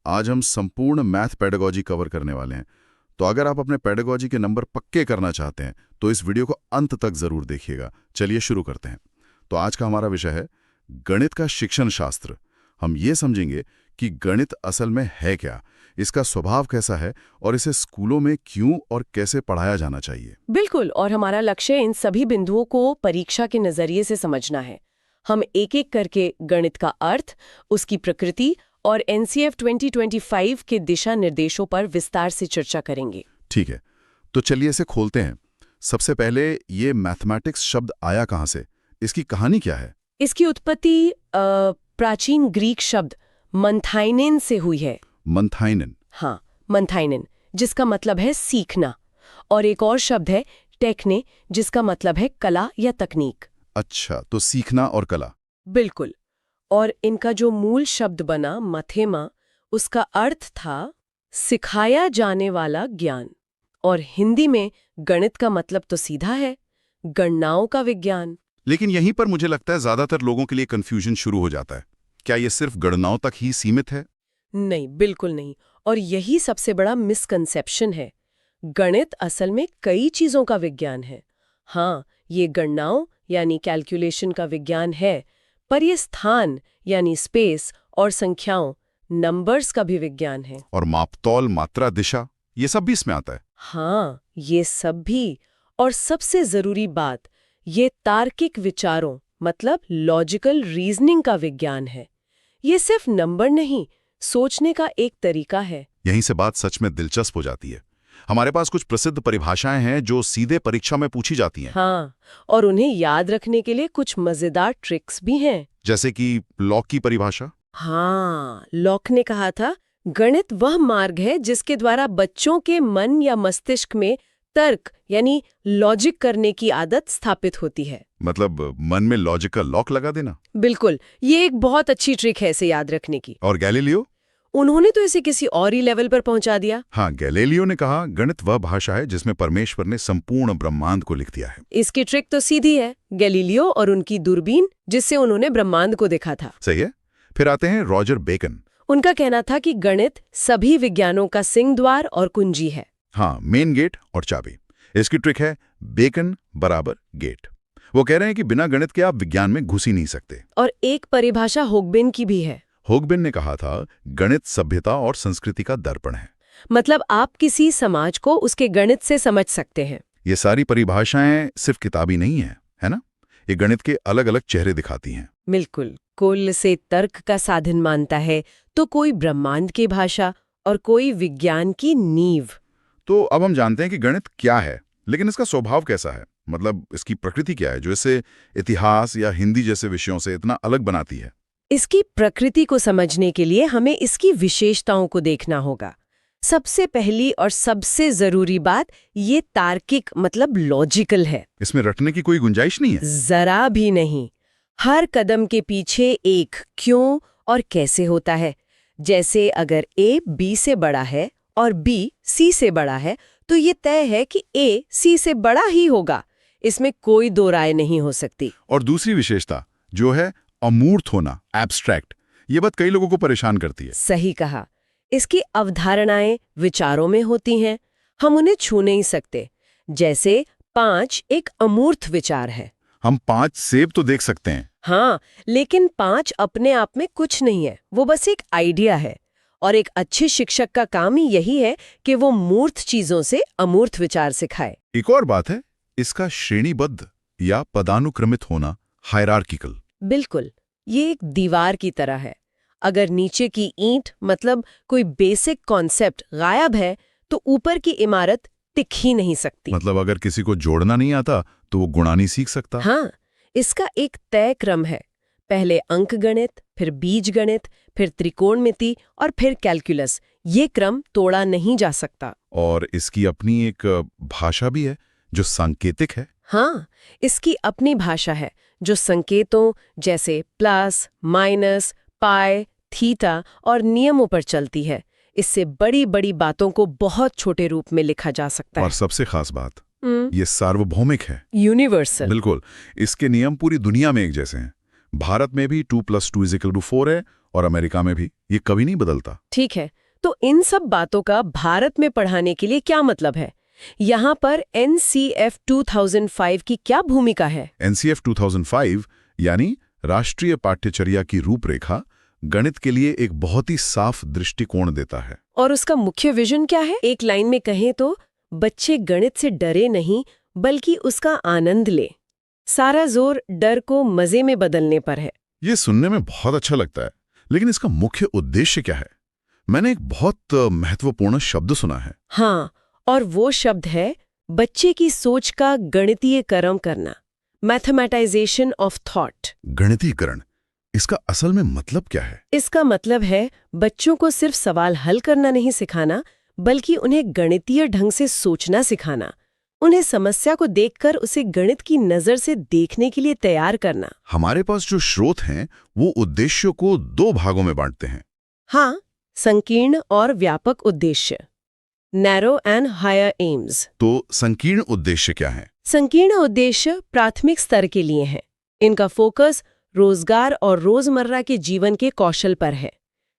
आज हम संपूर्ण मैथ पेडागोजी कवर करने वाले हैं। तो अगर आप अपने पेडागोजी के नंबर पक्के करना चाहते हैं तो इस वीडियो को अंत तक जरूर देखिएगा। चलिए शुरू करते हैं। तो आज का हमारा विषय है गणित का शिक्षण शास्त्र। हम ये समझेंगे कि गणित असल में है क्या, इसका स्वभाव कैसा है और इसे स्कूलों में क्यों और कैसे पढ़ाया जाना चाहिए। बिल्कुल, और हमारा लक्ष्य इन सभी बिंदुओं को परीक्षा के नजरिए से समझना है। हम एक एक करके गणित का अर्थ, उसकी प्रकृति और NCF 2025 के दिशा निर्देशों पर विस्तार से चर्चा करेंगे। ठीक है, तो चलिए इसे खोलते हैं। सबसे पहले ये मैथमेटिक्स शब्द आया कहाँ से, इसकी कहानी क्या है? इसकी उत्पत्ति प्राचीन ग्रीक शब्द मंथाइनेन से हुई है। मंथाइनेन? हाँ, मंथाइनेन, जिसका मतलब है सीखना, और एक और शब्द है टेक्ने, जिसका मतलब है कला या तकनीक। अच्छा, तो सीखना और कला। बिल्कुल, और इनका जो मूल शब्द बना मथेमा, उसका अर्थ था सिखाया जाने वाला ज्ञान। और हिंदी में गणित का मतलब तो सीधा है, गणनाओं का विज्ञान। लेकिन यहीं पर मुझे लगता है ज्यादातर लोगों के लिए कंफ्यूजन शुरू हो जाता है। क्या ये सिर्फ गणनाओं तक ही सीमित है? नहीं, बिल्कुल नहीं, और यही सबसे बड़ा मिसकंसेप्शन है। गणित असल में कई चीजों का विज्ञान है। हाँ, ये गणनाओं यानी कैलकुलेशन का विज्ञान है, पर ये स्थान यानी स्पेस और संख्याओं, नंबर्स का भी विज्ञान है। और मापतौल, मात्रा, दिशा, ये सब भी इसमें आता है। हाँ, ये सब भी। और सबसे जरूरी बात, ये तार्किक विचारों मतलब लॉजिकल रीजनिंग का विज्ञान है। ये सिर्फ नंबर नहीं, सोचने का एक तरीका है। यहीं से बात सच में दिलचस्प हो जाती है। हमारे पास कुछ प्रसिद्ध परिभाषाएं हैं जो सीधे परीक्षा में पूछी जाती हैं। हाँ, और उन्हें याद रखने के लिए कुछ मजेदार ट्रिक्स भी हैं। जैसे कि लॉक की परिभाषा। हाँ, लॉक ने कहा था, गणित वह मार्ग है जिसके द्वारा बच्चों के मन या मस्तिष्क में तर्क यानी लॉजिक करने की आदत स्थापित होती है। मतलब मन में लॉजिकल लॉक लगा देना। बिल्कुल, ये एक बहुत अच्छी ट्रिक है इसे याद रखने की। और गैलीलियो? उन्होंने तो इसे किसी और ही लेवल पर पहुंचा दिया। हाँ, गैलीलियो ने कहा गणित वह भाषा है जिसमें परमेश्वर ने संपूर्ण ब्रह्मांड को लिख दिया है। इसकी ट्रिक तो सीधी है, गैलीलियो और उनकी दूरबीन जिससे उन्होंने ब्रह्मांड को देखा था। सही है। फिर आते हैं रॉजर बेकन। उनका कहना था कि गणित सभी विज्ञानों का सिंहद्वार और कुंजी है। हाँ, मेन गेट और चाबी। इसकी ट्रिक है बेकन बराबर गेट। वो कह रहे हैं कि बिना गणित के आप विज्ञान में घुस ही नहीं सकते। और एक परिभाषा होगबिन की भी है। होगबिन ने कहा था गणित सभ्यता और संस्कृति का दर्पण है। मतलब आप किसी समाज को उसके गणित से समझ सकते हैं। ये सारी परिभाषाएं सिर्फ किताबी नहीं है ना? ये गणित के अलग अलग चेहरे दिखाती हैं। बिल्कुल, कोई इसे तर्क का साधन मानता है, तो कोई ब्रह्मांड की भाषा और कोई विज्ञान की नींव। तो अब हम जानते हैं कि गणित क्या है, लेकिन इसका स्वभाव कैसा है, मतलब इसकी प्रकृति क्या है जो इसे इतिहास या हिंदी जैसे विषयों से इतना अलग बनाती है। इसकी प्रकृति को समझने के लिए हमें इसकी विशेषताओं को देखना होगा। सबसे पहली और सबसे जरूरी बात, ये तार्किक मतलब लॉजिकल है। इसमें रटने की कोई गुंजाइश नहीं है। जरा भी नहीं। हर कदम के पीछे एक क्यों और कैसे होता है। जैसे अगर A B से बड़ा है और B C से बड़ा है, तो ये तय है कि A C से बड़ा ही होगा। इसमें कोई दो राय नहीं हो सकती। और दूसरी विशेषता जो है अमूर्त होना, एब्स्ट्रैक्ट, ये बात कई लोगों को परेशान करती है। सही कहा। इसकी अवधारणाएं विचारों में होती हैं, हम उन्हें छू नहीं सकते। जैसे 5 एक अमूर्त विचार है। हम 5 सेब तो देख सकते हैं। हाँ, लेकिन 5 अपने आप में कुछ नहीं है, वो बस एक आइडिया है। और एक अच्छे शिक्षक का काम ही यही है कि वो मूर्त चीजों से अमूर्त विचार सिखाए। एक और बात है इसका श्रेणीबद्ध या पदानुक्रमित होना, हायरार्किकल। बिल्कुल, ये एक दीवार की तरह है। अगर नीचे की ईंट मतलब कोई बेसिक कॉन्सेप्ट गायब है, तो ऊपर की इमारत टिक ही नहीं सकती। मतलब अगर किसी को जोड़ना नहीं आता तो वो गुणा नहीं सीख सकता। हाँ, इसका एक तय क्रम है। पहले अंकगणित, फिर बीजगणित, फिर त्रिकोणमिति और फिर कैलकुलस। ये क्रम तोड़ा नहीं जा सकता। और इसकी अपनी एक भाषा भी है जो सांकेतिक है। हाँ, इसकी अपनी भाषा है जो संकेतों जैसे प्लस, माइनस, पाई, थीटा और नियमों पर चलती है। इससे बड़ी बड़ी बातों को बहुत छोटे रूप में लिखा जा सकता है। और सबसे खास बात, ये सार्वभौमिक है, यूनिवर्सल। बिल्कुल। इसके नियम पूरी दुनिया में एक जैसे हैं। भारत में भी 2 + 2 = 4 है और अमेरिका में भी ये कभी नहीं बदलता। ठीक है, तो इन सब बातों का भारत में पढ़ाने के लिए क्या मतलब है? यहाँ पर NCF 2005 की क्या भूमिका है? NCF 2005 यानी राष्ट्रीय पाठ्यचर्या की रूपरेखा गणित के लिए एक बहुत ही साफ दृष्टिकोण देता है। और उसका मुख्य विजन क्या है? एक लाइन में कहें तो बच्चे गणित से डरे नहीं बल्कि उसका आनंद ले। सारा जोर डर को मजे में बदलने पर है। ये सुनने में बहुत अच्छा लगता है, लेकिन इसका मुख्य उद्देश्य क्या है? मैंने एक बहुत महत्वपूर्ण शब्द सुना है। हाँ, और वो शब्द है बच्चे की सोच का गणितीयकरण करना, मैथमेटाइजेशन ऑफ थॉट। गणितीकरण, इसका असल में मतलब क्या है? इसका मतलब है बच्चों को सिर्फ सवाल हल करना नहीं सिखाना, बल्कि उन्हें गणितीय ढंग से सोचना सिखाना, उन्हें समस्या को देखकर उसे गणित की नजर से देखने के लिए तैयार करना। हमारे पास जो स्रोत हैं वो उद्देश्यों को 2 भागों में बांटते हैं। हाँ, संकीर्ण और व्यापक उद्देश्य, नैरो एंड हायर एम्स। तो संकीर्ण उद्देश्य क्या है? संकीर्ण उद्देश्य प्राथमिक स्तर के लिए हैं। इनका फोकस रोजगार और रोजमर्रा के जीवन के कौशल पर है,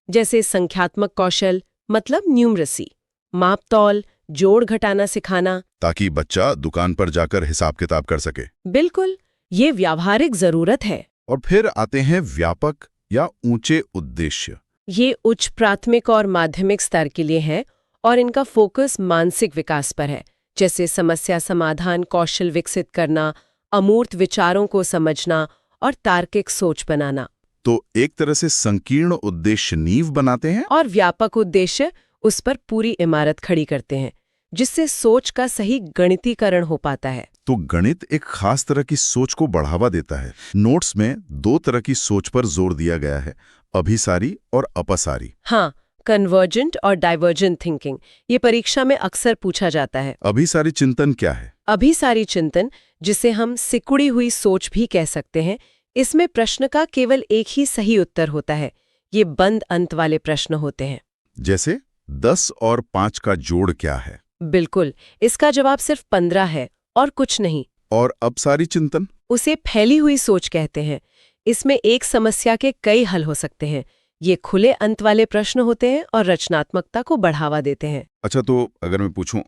जैसे संख्यात्मक कौशल मतलब न्यूमरेसी, माप-तौल, जोड़ घटाना सिखाना, ताकि बच्चा दुकान पर जाकर हिसाब किताब कर सके। बिल्कुल, ये व्यावहारिक जरूरत है। और फिर आते हैं व्यापक या ऊंचे उद्देश्य। ये उच्च प्राथमिक और माध्यमिक स्तर के लिए है और इनका फोकस मानसिक विकास पर है, जैसे समस्या समाधान कौशल विकसित करना, अमूर्त विचारों को समझना और तार्किक सोच बनाना। तो एक तरह से संकीर्ण उद्देश्य नींव बनाते हैं और व्यापक उद्देश्य उस पर पूरी इमारत खड़ी करते हैं, जिससे सोच का सही गणितीकरण हो पाता है। तो गणित एक खास तरह की सोच को बढ़ावा देता है। नोट्स में 2 तरह की सोच पर जोर दिया गया है, अभिसारी और अपसारी। हाँ, कन्वर्जेंट और डाइवर्जेंट थिंकिंग, ये परीक्षा में अक्सर पूछा जाता है। अभिसारी चिंतन क्या है? अभिसारी चिंतन, जिसे हम सिकुड़ी हुई सोच भी कह सकते हैं, इसमें प्रश्न का केवल एक ही सही उत्तर होता है। ये बंद अंत वाले प्रश्न होते हैं। जैसे 10 और 5 का जोड़ क्या है? बिल्कुल, इसका जवाब सिर्फ 15 है और कुछ नहीं। और अपसारी चिंतन? उसे फैली हुई सोच कहते हैं। इसमें एक समस्या के कई हल हो सकते हैं। ये खुले अंत वाले प्रश्न होते हैं और रचनात्मकता को बढ़ावा देते हैं। अच्छा, तो अगर मैं पूछूं,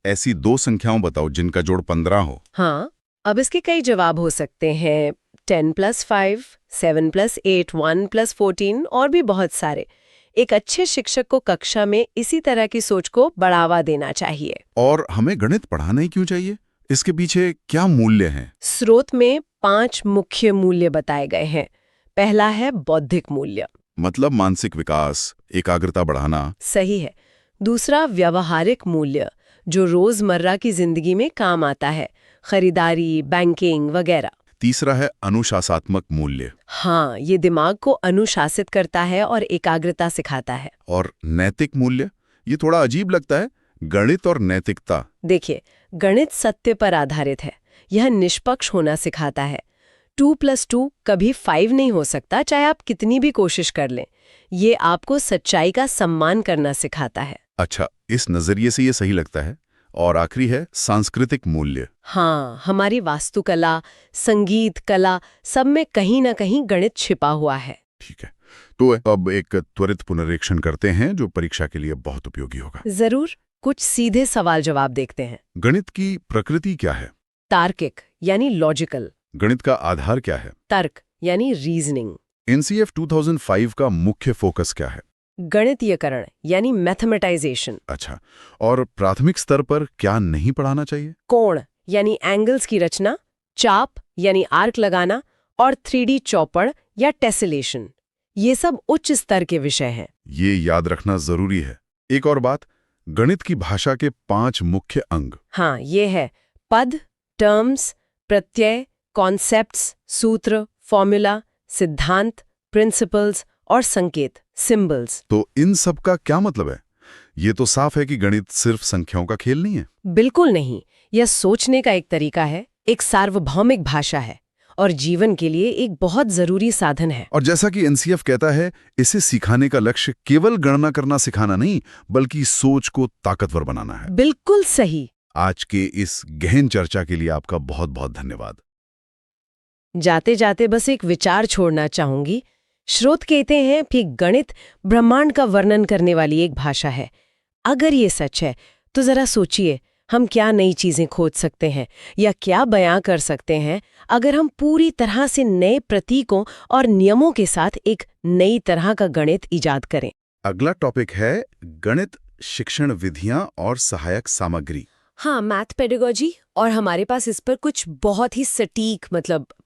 ऐसी 2 संख्याओं बताओ जिनका जोड़ 15 हो। हाँ, अब इसके कई जवाब हो सकते हैं। 10 + 5, 7 + 8, 1 + 14 और भी बहुत सारे। एक अच्छे शिक्षक को कक्षा में इसी तरह की सोच को बढ़ावा देना चाहिए। और हमें गणित पढ़ाना ही क्यों चाहिए? इसके पीछे क्या मूल्य हैं? स्रोत में 5 मुख्य मूल्य बताए गए हैं। पहला है बौद्धिक मूल्य। मतलब मानसिक विकास, एकाग्रता बढ़ाना। सही है। दूसरा व्यवहारिक मूल्य, जो रोजमर्रा की जिंदगी में काम आता है, खरीदारी, बैंकिंग वगैरह। तीसरा है अनुशासनात्मक मूल्य। हाँ, ये दिमाग को अनुशासित करता है और एकाग्रता सिखाता है। और नैतिक मूल्य, ये थोड़ा अजीब लगता है, गणित और नैतिकता। देखिए, गणित सत्य पर आधारित है। यह निष्पक्ष होना सिखाता है। 2 + 2 कभी 5 नहीं हो सकता, चाहे आप कितनी भी कोशिश कर लें। ये आपको सच्चाई का सम्मान करना सिखाता है। अच्छा, इस नजरिए से ये सही लगता है। और आखिरी है सांस्कृतिक मूल्य। हाँ, हमारी वास्तुकला, संगीत, कला, सब में कहीं ना कहीं गणित छिपा हुआ है। ठीक है, तो अब एक त्वरित पुनरीक्षण करते हैं जो परीक्षा के लिए बहुत उपयोगी होगा। जरूर, कुछ सीधे सवाल जवाब देखते हैं। गणित की प्रकृति क्या है? तार्किक यानी लॉजिकल। गणित का आधार क्या है? तर्क यानी रीजनिंग। NCF 2005 का मुख्य फोकस क्या है? गणितीयकरण यानी मैथमेटाइजेशन। अच्छा, और प्राथमिक स्तर पर क्या नहीं पढ़ाना चाहिए? कोण यानी एंगल्स की रचना, चाप यानी आर्क लगाना और 3D चौपड़ या टेसेलेशन। ये सब उच्च स्तर के विषय हैं। ये याद रखना जरूरी है। एक और बात, गणित की भाषा के 5 मुख्य अंग। हाँ, ये है पद, टर्म्स, प्रत्यय, कॉन्सेप्ट्स, सूत्र, फॉर्मूला, सिद्धांत, प्रिंसिपल्स और संकेत, सिंबल्स। तो इन सब का क्या मतलब है? ये तो साफ है कि गणित सिर्फ संख्याओं का खेल नहीं है। बिल्कुल नहीं, यह सोचने का एक तरीका है, एक सार्वभौमिक भाषा है और जीवन के लिए एक बहुत जरूरी साधन है। और जैसा कि NCF कहता है, इसे सिखाने का लक्ष्य केवल गणना करना सिखाना नहीं, बल्कि सोच को ताकतवर बनाना है। बिल्कुल सही। आज के इस गहन चर्चा के लिए आपका बहुत बहुत धन्यवाद। जाते जाते बस एक विचार छोड़ना चाहूंगी। स्रोत कहते हैं कि गणित ब्रह्मांड का वर्णन करने वाली एक भाषा है। अगर ये सच है तो जरा सोचिए, हम क्या नई चीजें खोज सकते हैं या क्या बयां कर सकते हैं अगर हम पूरी तरह से नए प्रतीकों और नियमों के साथ एक नई तरह का गणित इजाद करें। अगला टॉपिक है गणित शिक्षण विधियां और सहायक सामग्री। हाँ, मैथ पेडागॉजी, और हमारे पास इस पर कुछ बहुत ही सटीक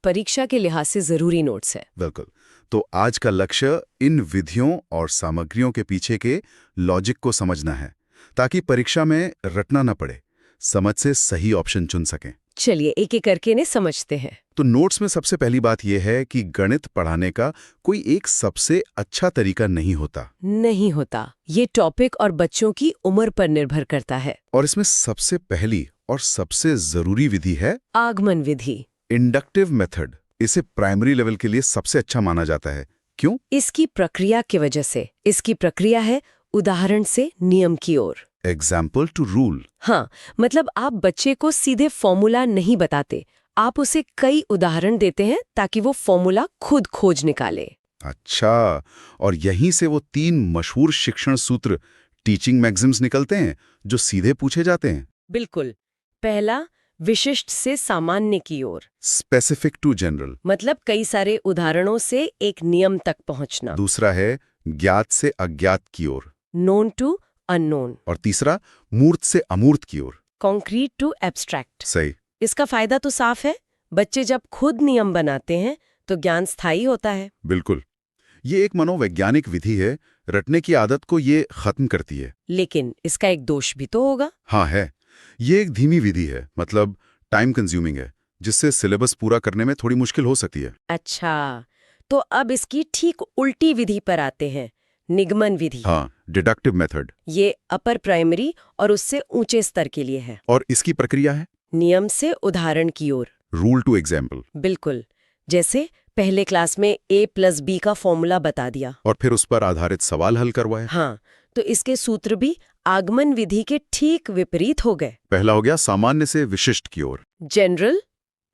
परीक्षा के लिहाज से जरूरी नोट्स है। बिल्कुल। तो आज का लक्ष्य इन विधियों और सामग्रियों के पीछे के लॉजिक को समझना है, ताकि परीक्षा में रटना न पड़े, समझ से सही ऑप्शन चुन सकें। चलिए एक एक करके इन्हें समझते हैं। तो नोट्स में सबसे पहली बात यह है कि गणित पढ़ाने का कोई एक सबसे अच्छा तरीका नहीं होता। नहीं होता। ये टॉपिक और बच्चों की उम्र पर निर्भर करता है। और इसमें सबसे पहली और सबसे जरूरी विधि है आगमन विधि, इंडक्टिव मेथड। इसे प्राइमरी लेवल के लिए सबसे अच्छा माना जाता है। क्यों? इसकी प्रक्रिया की वजह से। इसकी प्रक्रिया है उदाहरण से नियम की ओर। Example to rule. हाँ, मतलब आप बच्चे को सीधे फॉर्मूला नहीं बताते, आप उसे कई उदाहरण देते हैं ताकि वो फॉर्मूला खुद खोज निकाले। अच्छा, और यहीं से वो 3 मशहूर शिक्षण सूत्र, टीचिंग मैक्सिम्स निकलते हैं जो सीधे पूछे जाते हैं। बिल्कुल। पहला, विशिष्ट से सामान्य की ओर। Specific to general. मतलब कई सारे उदाहरणों से एक नियम तक पहुंचना। दूसरा है ज्ञात से अज्ञात की ओर। Known to unknown. और तीसरा मूर्त से अमूर्त की ओर। Concrete to abstract. सही। इसका फायदा तो साफ है, बच्चे जब खुद नियम बनाते हैं तो ज्ञान स्थायी होता है। बिल्कुल। ये एक मनोवैज्ञानिक विधि है, रटने की आदत को ये खत्म करती है। लेकिन इसका एक दोष भी तो होगा। हाँ है। ये एक धीमी विधि है, मतलब टाइम कंज्यूमिंग है, जिससे सिलेबस पूरा करने में थोड़ी मुश्किल हो सकती है। अच्छा, तो अब इसकी ठीक उल्टी विधि पर आते हैं, निगमन विधि। हाँ, डिडक्टिव मेथड। ये अपर प्राइमरी और उससे ऊंचे स्तर के लिए है। और इसकी प्रक्रिया है नियम से उदाहरण की ओर। Rule to example. बिल्कुल। जैसे पहले क्लास में a+b का फॉर्मूला बता दिया और फिर उस पर आधारित सवाल हल करवाए। हाँ, तो इसके सूत्र भी आगमन विधि के ठीक विपरीत हो गए। पहला हो गया सामान्य से विशिष्ट की ओर, जनरल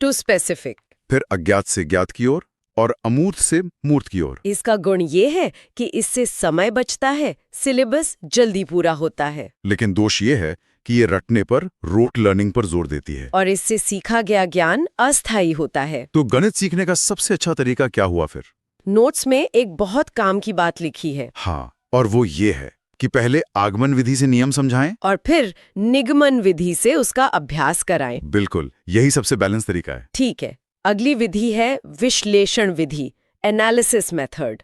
टू स्पेसिफिक। फिर अज्ञात से ज्ञात की ओर और अमूर्त से मूर्त की ओर। इसका गुण ये है कि इससे समय बचता है, सिलेबस जल्दी पूरा होता है। लेकिन दोष ये है कि ये रटने पर, रोट लर्निंग पर जोर देती है। और इससे सीखा गया ज्ञान अस्थायी होता है। तो गणित सीखने का सबसे अच्छा तरीका क्या हुआ फिर? नोट्स में एक बहुत काम की बात लिखी है। हाँ, और वो ये है कि पहले आगमन विधि से नियम समझाएं और फिर निगमन विधि से उसका अभ्यास कराएं। बिल्कुल, यही सबसे बैलेंस तरीका है। ठीक है। अगली विधि है विश्लेषण विधि, एनालिसिस मेथड।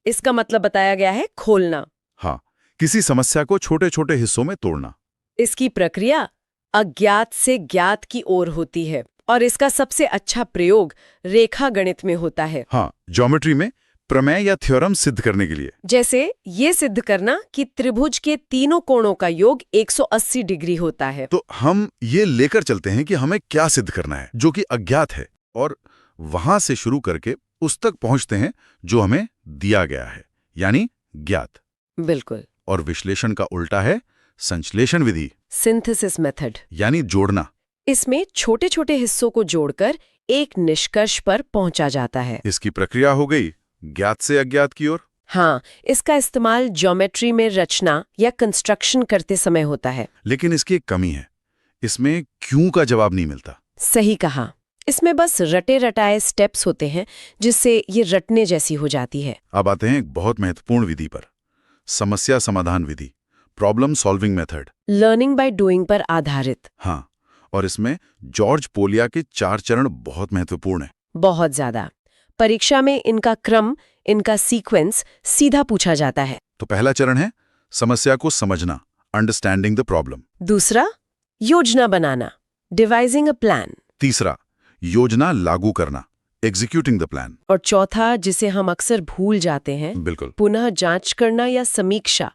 इसका मतलब बताया गया है खोलना। हाँ, किसी समस्या को छोटे छोटे हिस्सों में तोड़ना। इसकी प्रक्रिया अज्ञात से ज्ञात की ओर होती है और इसका सबसे अच्छा प्रयोग रेखा गणित में होता है। हाँ, ज्योमेट्री में प्रमेय या थ्योरम सिद्ध करने के लिए। जैसे ये सिद्ध करना कि त्रिभुज के तीनों कोणों का योग 180 डिग्री होता है। तो हम ये लेकर चलते हैं कि हमें क्या सिद्ध करना है जो कि अज्ञात है, और वहां से शुरू करके उस तक पहुंचते हैं जो हमें दिया गया है, यानी ज्ञात। बिल्कुल। और विश्लेषण का उल्टा है संश्लेषण विधि, सिंथेसिस मेथड, यानी जोड़ना। इसमें छोटे छोटे हिस्सों को जोड़कर एक निष्कर्ष पर पहुंचा जाता है। इसकी प्रक्रिया हो गई ज्ञात से अज्ञात की ओर। हाँ, इसका इस्तेमाल ज्योमेट्री में रचना या कंस्ट्रक्शन करते समय होता है। लेकिन इसकी एक कमी है, इसमें क्यों का जवाब नहीं मिलता। सही कहा। इसमें बस रटे रटाए स्टेप्स होते हैं जिससे ये रटने जैसी हो जाती है। अब आते हैं एक बहुत महत्वपूर्ण विधि पर, समस्या समाधान विधि, problem solving method. Learning by doing पर आधारित। हाँ, और इसमें जॉर्ज पोलिया के 4 चरण बहुत महत्वपूर्ण हैं। बहुत ज्यादा। परीक्षा में इनका क्रम, इनका सीक्वेंस सीधा पूछा जाता है। तो पहला चरण है समस्या को समझना, अंडरस्टैंडिंग द प्रॉब्लम। दूसरा, योजना बनाना, डिवाइजिंग अ प्लान। तीसरा, योजना लागू करना, एग्जीक्यूटिंग द प्लान। और चौथा, जिसे हम अक्सर भूल जाते हैं, बिल्कुल, पुनः जांच करना या समीक्षा,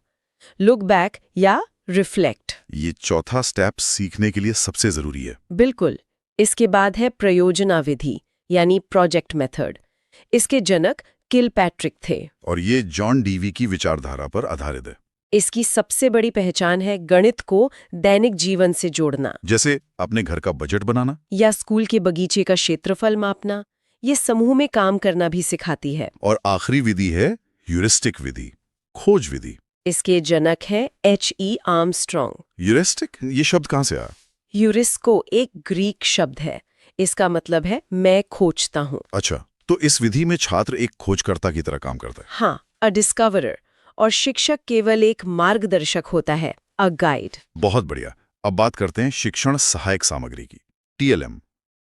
लुक बैक या रिफ्लेक्ट। ये चौथा स्टेप सीखने के लिए सबसे जरूरी है। बिल्कुल। इसके बाद है प्रयोजना विधि, यानी प्रोजेक्ट मेथड। इसके जनक किलपैट्रिक थे और ये जॉन डीवी की विचारधारा पर आधारित है। इसकी सबसे बड़ी पहचान है गणित को दैनिक जीवन से जोड़ना, जैसे अपने घर का बजट बनाना या स्कूल के बगीचे का क्षेत्रफल मापना, ये समूह में काम करना भी सिखाती है। और आखिरी विधि है ह्यूरिस्टिक विधि, खोज विधि। इसके जनक है H.E. आर्मस्ट्रॉन्ग। ह्यूरिस्टिक, ये शब्द कहाँ से आया? ह्यूरिस्को एक ग्रीक शब्द है। इसका मतलब है मैं खोजता हूँ। अच्छा, तो इस विधि में छात्र एक खोजकर्ता की तरह काम करता है। हाँ, अ डिस्कवरर, और शिक्षक केवल एक मार्गदर्शक होता है, अ गाइड। बहुत बढ़िया। अब बात करते हैं शिक्षण सहायक सामग्री की, TLM,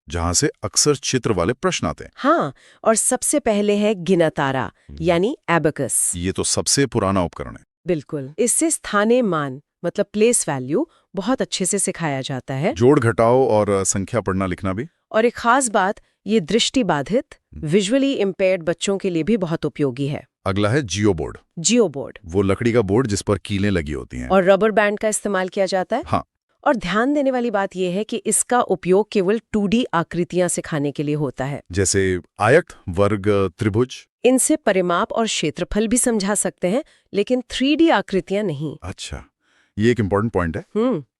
जहां से अक्सर चित्र वाले प्रश्न आते हैं। हाँ, और सबसे पहले है गिनतारा यानी एबेकस। ये तो सबसे पुराना उपकरण है। बिल्कुल, इससे स्थानीय मान मतलब प्लेस वैल्यू बहुत अच्छे से सिखाया जाता है। जोड़ घटाव और संख्या पढ़ना लिखना भी। और एक खास बात, ये दृष्टिबाधित विजुअली इम्पेयर्ड बच्चों के लिए भी बहुत उपयोगी है। अगला है जियो बोर्ड। जियो बोर्ड, वो लकड़ी का बोर्ड जिस पर कीलें लगी होती हैं। और रबर बैंड का इस्तेमाल किया जाता है। हाँ, और ध्यान देने वाली बात यह है कि इसका उपयोग केवल 2D आकृतियां सिखाने के लिए होता है। जैसे आयत, वर्ग, त्रिभुज। इनसे परिमाप और क्षेत्रफल भी समझा सकते हैं, लेकिन 3D आकृतियां नहीं। अच्छा, ये एक इम्पोर्टेंट पॉइंट है।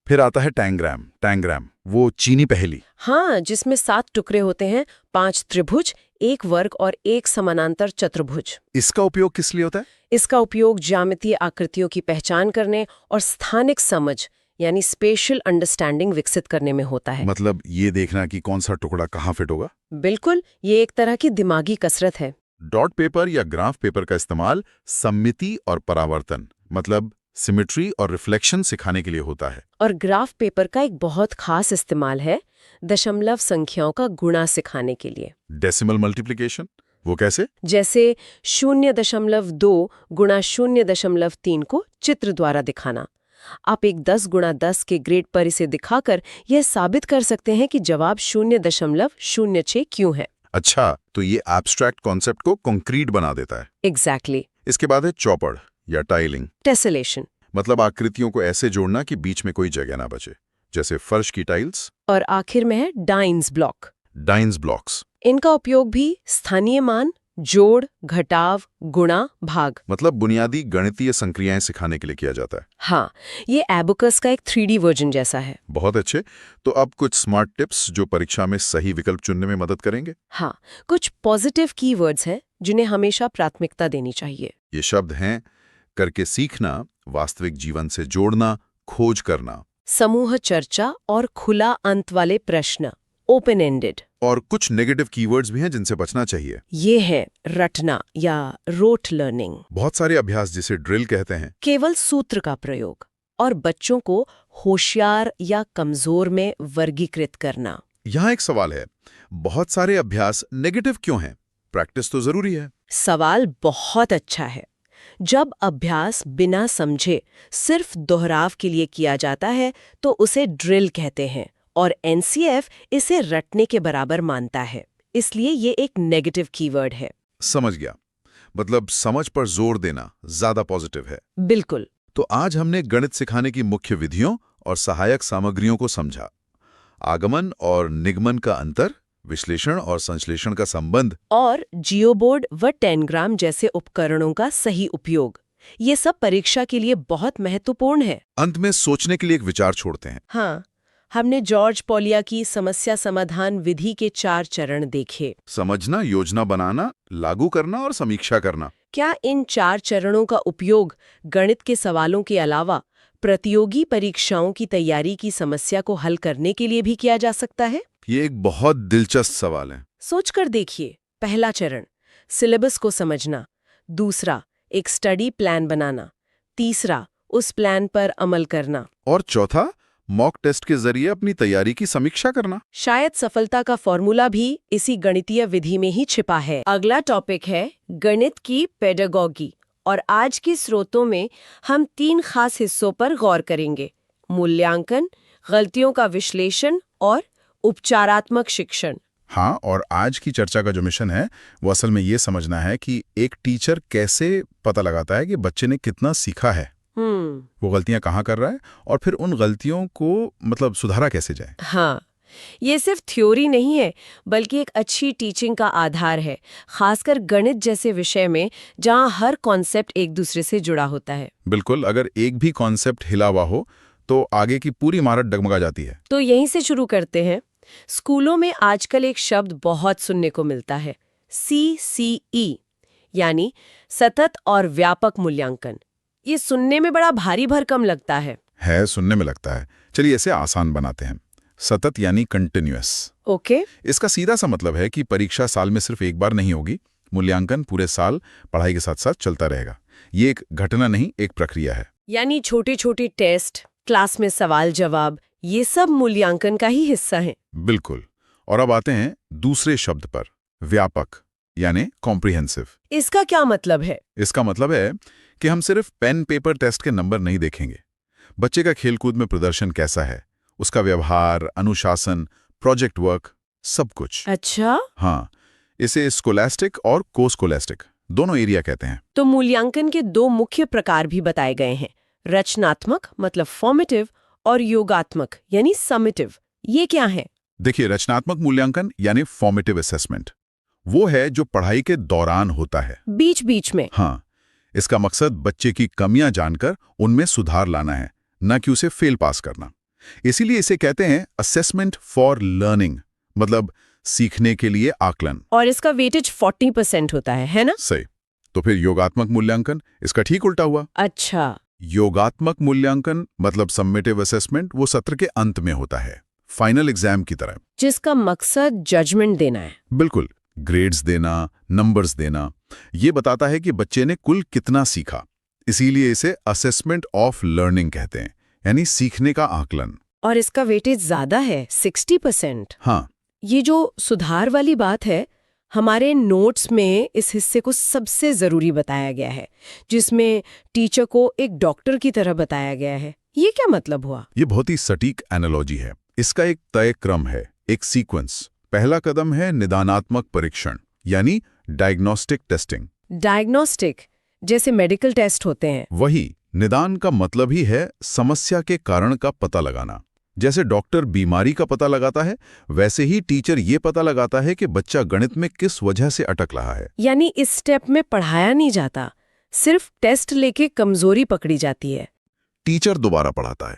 फिर आता है टैंग्राम, वो चीनी पहेली। हाँ, जिसमें 7 टुकड़े होते हैं, 5 त्रिभुज, 1 वर्ग और 1 समानांतर चतुर्भुज। इसका उपयोग किस लिए होता है? इसका उपयोग ज्यामितीय आकृतियों की पहचान करने और स्थानिक समझ यानी स्पेशल अंडरस्टैंडिंग विकसित करने में होता है। मतलब ये देखना कि कौन सा टुकड़ा कहाँ फिट होगा। बिल्कुल, ये एक तरह की दिमागी कसरत है। डॉट पेपर या ग्राफ पेपर का इस्तेमाल सममिति और परावर्तन, मतलब सिमेट्री और रिफ्लेक्शन सिखाने के लिए होता है। और ग्राफ पेपर का एक बहुत खास इस्तेमाल है दशमलव संख्याओं का गुणा सिखाने के लिए। डेसिमल मल्टीप्लिकेशन, वो कैसे? जैसे 0.2 गुणा 0.3 को चित्र द्वारा दिखाना। आप एक 10 गुणा 10 के ग्रेड पर इसे दिखाकर यह साबित कर सकते हैं कि जवाब 0.06 क्यों है। अच्छा, तो ये एब्स्ट्रैक्ट कॉन्सेप्ट को कॉन्क्रीट बना देता है। एग्जैक्टली। इसके बाद है चौपड़ या टाइलिंग, टेसेलेशन, मतलब आकृतियों को ऐसे जोड़ना कि बीच में कोई जगह ना बचे, जैसे फर्श की टाइल्स। और आखिर में है डाइन्स ब्लॉक। डाइन्स ब्लॉक्स, इनका उपयोग भी स्थानीय मान, जोड़, घटाव, गुणा, भाग, मतलब बुनियादी गणितीय संक्रियाएं सिखाने के लिए किया जाता है। हाँ, ये एबेकस का एक 3D वर्जन जैसा है। बहुत अच्छे। तो अब कुछ स्मार्ट टिप्स जो परीक्षा में सही विकल्प चुनने में मदद करेंगे। हाँ, कुछ पॉजिटिव कीवर्ड्स हैं जिन्हें हमेशा प्राथमिकता देनी चाहिए। ये शब्द हैं करके सीखना, वास्तविक जीवन से जोड़ना, खोज करना। समूह चर्चा और खुला अंत वाले प्रश्न, ओपन एंडेड। और कुछ नेगेटिव कीवर्ड्स भी हैं जिनसे बचना चाहिए। ये है रटना या रोट लर्निंग, बहुत सारे अभ्यास जिसे ड्रिल कहते हैं, केवल सूत्र का प्रयोग, और बच्चों को होशियार या कमजोर में वर्गीकृत करना। यहाँ एक सवाल है, बहुत सारे अभ्यास नेगेटिव क्यों हैं? प्रैक्टिस तो जरूरी है। सवाल बहुत अच्छा है। जब अभ्यास बिना समझे सिर्फ दोहराव के लिए किया जाता है तो उसे ड्रिल कहते हैं, और NCF इसे रटने के बराबर मानता है। इसलिए ये एक नेगेटिव कीवर्ड है। समझ गया, मतलब समझ पर जोर देना ज्यादा पॉजिटिव है। बिल्कुल। तो आज हमने गणित सिखाने की मुख्य विधियों और सहायक सामग्रियों को समझा। आगमन और निगमन का अंतर, विश्लेषण और संश्लेषण का संबंध, और जियोबोर्ड व टेनग्राम जैसे उपकरणों का सही उपयोग, ये सब परीक्षा के लिए बहुत महत्वपूर्ण है। अंत में सोचने के लिए एक विचार छोड़ते हैं। हाँ, हमने जॉर्ज पॉलिया की समस्या समाधान विधि के 4 चरण देखे। समझना, योजना बनाना, लागू करना और समीक्षा करना। क्या इन 4 चरणों का उपयोग गणित के सवालों के अलावा प्रतियोगी परीक्षाओं की तैयारी की समस्या को हल करने के लिए भी किया जा सकता है? ये एक बहुत दिलचस्प सवाल है। सोचकर देखिए। पहला चरण, सिलेबस को समझना। दूसरा, एक स्टडी प्लान बनाना। तीसरा, उस प्लान पर अमल करना। और चौथा, मॉक टेस्ट के जरिए अपनी तैयारी की समीक्षा करना। शायद सफलता का फॉर्मूला भी इसी गणितीय विधि में ही छिपा है। अगला टॉपिक है गणित की पेडागॉजी, और आज के स्रोतों में हम 3 खास हिस्सों पर गौर करेंगे: मूल्यांकन, गलतियों का विश्लेषण और उपचारात्मक शिक्षण। हाँ, और आज की चर्चा का जो मिशन है वो असल में ये समझना है कि एक टीचर कैसे पता लगाता है कि बच्चे ने कितना सीखा है, वो गलतियां कहाँ कर रहा है, और फिर उन गलतियों को मतलब सुधारा कैसे जाए। हाँ, ये सिर्फ थ्योरी नहीं है, बल्कि एक अच्छी टीचिंग का आधार है, खासकर गणित जैसे विषय में जहाँ हर कॉन्सेप्ट एक दूसरे से जुड़ा होता है। बिल्कुल, अगर एक भी कॉन्सेप्ट हिला हुआ हो तो आगे की पूरी इमारत डगमगा जाती है। तो यहीं से शुरू करते हैं। स्कूलों में आजकल एक शब्द बहुत सुनने को मिलता है, CCE, यानी सतत और व्यापक मूल्यांकन। ये सुनने में बड़ा भारी भरकम लगता है। सुनने में लगता है। चलिए इसे आसान बनाते हैं। सतत यानी कंटिन्यूअस। ओके। इसका सीधा सा मतलब है कि परीक्षा साल में सिर्फ एक बार नहीं होगी, मूल्यांकन पूरे साल पढ़ाई के साथ साथ चलता रहेगा। ये एक घटना नहीं, एक प्रक्रिया है। यानी छोटे छोटे टेस्ट, क्लास में सवाल जवाब, ये सब मूल्यांकन का ही हिस्सा है। बिल्कुल। और अब आते हैं दूसरे शब्द पर, व्यापक यानी कॉम्प्रिहेंसिव। इसका क्या मतलब है? इसका मतलब है कि हम सिर्फ पेन पेपर टेस्ट के नंबर नहीं देखेंगे। बच्चे का खेलकूद में प्रदर्शन कैसा है, उसका व्यवहार, अनुशासन, प्रोजेक्ट वर्क, सब कुछ। अच्छा। हाँ, इसे स्कोलास्टिक और कोस्कोलास्टिक दोनों एरिया कहते हैं। तो मूल्यांकन के दो मुख्य प्रकार भी बताए गए हैं, रचनात्मक मतलब फॉर्मेटिव और योगात्मक यानी समेटिव। ये क्या है? देखिए, रचनात्मक मूल्यांकन यानी फॉर्मेटिव असेसमेंट वो है जो पढ़ाई के दौरान होता है, बीच बीच में। हाँ, इसका मकसद बच्चे की कमियां जानकर उनमें सुधार लाना है, न कि उसे फेल पास करना। इसीलिए इसे कहते हैं असेसमेंट फॉर लर्निंग, मतलब सीखने के लिए आकलन। और इसका वेटेज 40% होता है ना? सही। तो फिर योगात्मक मूल्यांकन, इसका ठीक उल्टा हुआ। अच्छा। योगात्मक मूल्यांकन मतलब सम्मेटिव असेसमेंट वो सत्र के अंत में होता है, फाइनल एग्जाम की तरह, जिसका मकसद जजमेंट देना है। बिल्कुल, ग्रेड्स देना, नंबर्स देना। ये बताता है कि बच्चे ने कुल कितना सीखा। इसीलिए इसे असेसमेंट ऑफ लर्निंग कहते हैं, यानी सीखने का आकलन। और इसका वेटेज ज्यादा है, 60%। हाँ, ये जो सुधार वाली बात है, हमारे नोट्स में इस हिस्से को सबसे जरूरी बताया गया है, जिसमें टीचर को एक डॉक्टर की तरह बताया गया है। ये क्या मतलब हुआ? ये बहुत ही सटीक एनालॉजी है। इसका एक तय क्रम है, एक सीक्वेंस। पहला कदम है निदानात्मक परीक्षण, यानी डायग्नोस्टिक टेस्टिंग। डायग्नोस्टिक जैसे मेडिकल टेस्ट होते हैं। वही, निदान का मतलब ही है समस्या के कारण का पता लगाना। जैसे डॉक्टर बीमारी का पता लगाता है, वैसे ही टीचर ये पता लगाता है कि बच्चा गणित में किस वजह से अटक रहा है। यानी इस स्टेप में पढ़ाया नहीं जाता, सिर्फ टेस्ट लेके कमजोरी पकड़ी जाती है। टीचर दोबारा पढ़ाता है,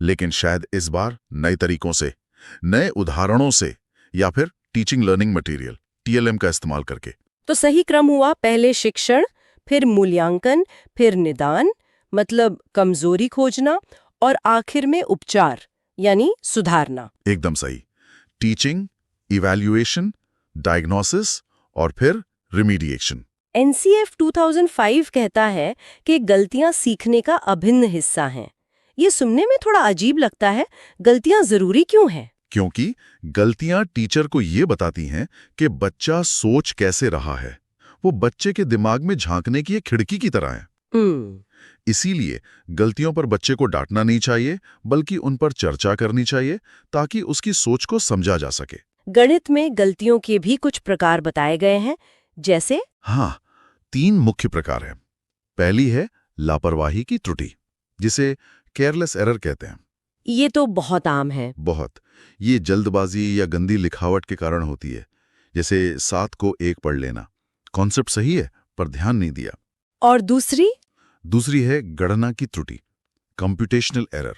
लेकिन शायद इस बार नए तरीकों से, नए उदाहरणों से, या फिर टीचिंग लर्निंग मटेरियल TLM का इस्तेमाल करके। तो सही क्रम हुआ, पहले शिक्षण, फिर मूल्यांकन, फिर निदान मतलब कमजोरी खोजना, और आखिर में उपचार यानी सुधारना। एकदम सही। टीचिंग, इवैल्यूएशन, डायग्नोसिस और फिर रिमीडिएशन। NCF 2005 कहता है कि गलतियां सीखने का अभिन्न हिस्सा हैं। ये सुनने में थोड़ा अजीब लगता है, गलतियां जरूरी क्यों हैं? क्योंकि गलतियां टीचर को ये बताती हैं कि बच्चा सोच कैसे रहा है। वो बच्चे के दिमाग में झांकने की एक खिड़की की तरह है। इसीलिए गलतियों पर बच्चे को डांटना नहीं चाहिए, बल्कि उन पर चर्चा करनी चाहिए, ताकि उसकी सोच को समझा जा सके। गणित में गलतियों के भी कुछ प्रकार बताए गए हैं, जैसे? हाँ, 3 मुख्य प्रकार हैं। पहली है लापरवाही की त्रुटि, जिसे केयरलेस एरर कहते हैं। ये तो बहुत आम है। बहुत। ये जल्दबाजी या गंदी लिखावट के कारण होती है, जैसे 7 को 1 पढ़ लेना। कॉन्सेप्ट सही है, पर ध्यान नहीं दिया। और दूसरी है गणना की त्रुटि, कंप्यूटेशनल एरर,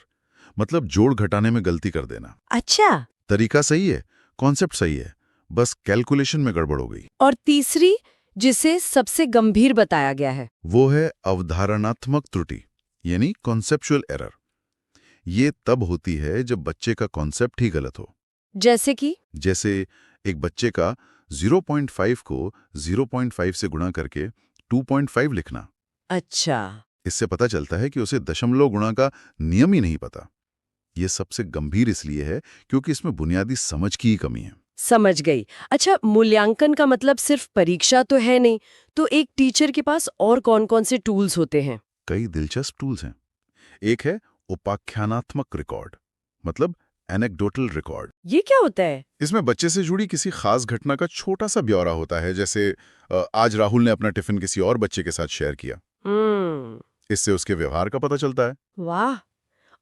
मतलब जोड़ घटाने में गलती कर देना। अच्छा। तरीका सही है, कॉन्सेप्ट सही है, बस कैलकुलेशन में गड़बड़ हो गई। और तीसरी, जिसे सबसे गंभीर बताया गया है, वो है अवधारणात्मक त्रुटि, यानी कॉन्सेप्चुअल एरर। ये तब होती है जब बच्चे का कॉन्सेप्ट ही गलत हो। जैसे एक बच्चे का 0.5 को 0.5 से गुणा करके 2.5 लिखना। अच्छा। इससे पता चलता है कि उसे दशमलव गुणा का नियम ही नहीं पता। ये सबसे गंभीर इसलिए है क्योंकि इसमें बुनियादी समझ की ही कमी है। समझ गई। अच्छा, मूल्यांकन का मतलब सिर्फ परीक्षा तो है नहीं, तो एक टीचर के पास और कौन-कौन से टूल्स होते हैं? कई दिलचस्प टूल्स हैं। एक है उपाख्यानात्मक रिकॉर्ड, मतलब एनेक्डोटल रिकॉर्ड। ये क्या होता है? इसमें बच्चे से जुड़ी किसी खास घटना का छोटा सा ब्यौरा होता है, जैसे आज राहुल ने अपना टिफिन किसी और बच्चे के साथ शेयर किया। इससे उसके व्यवहार का पता चलता है। वाह।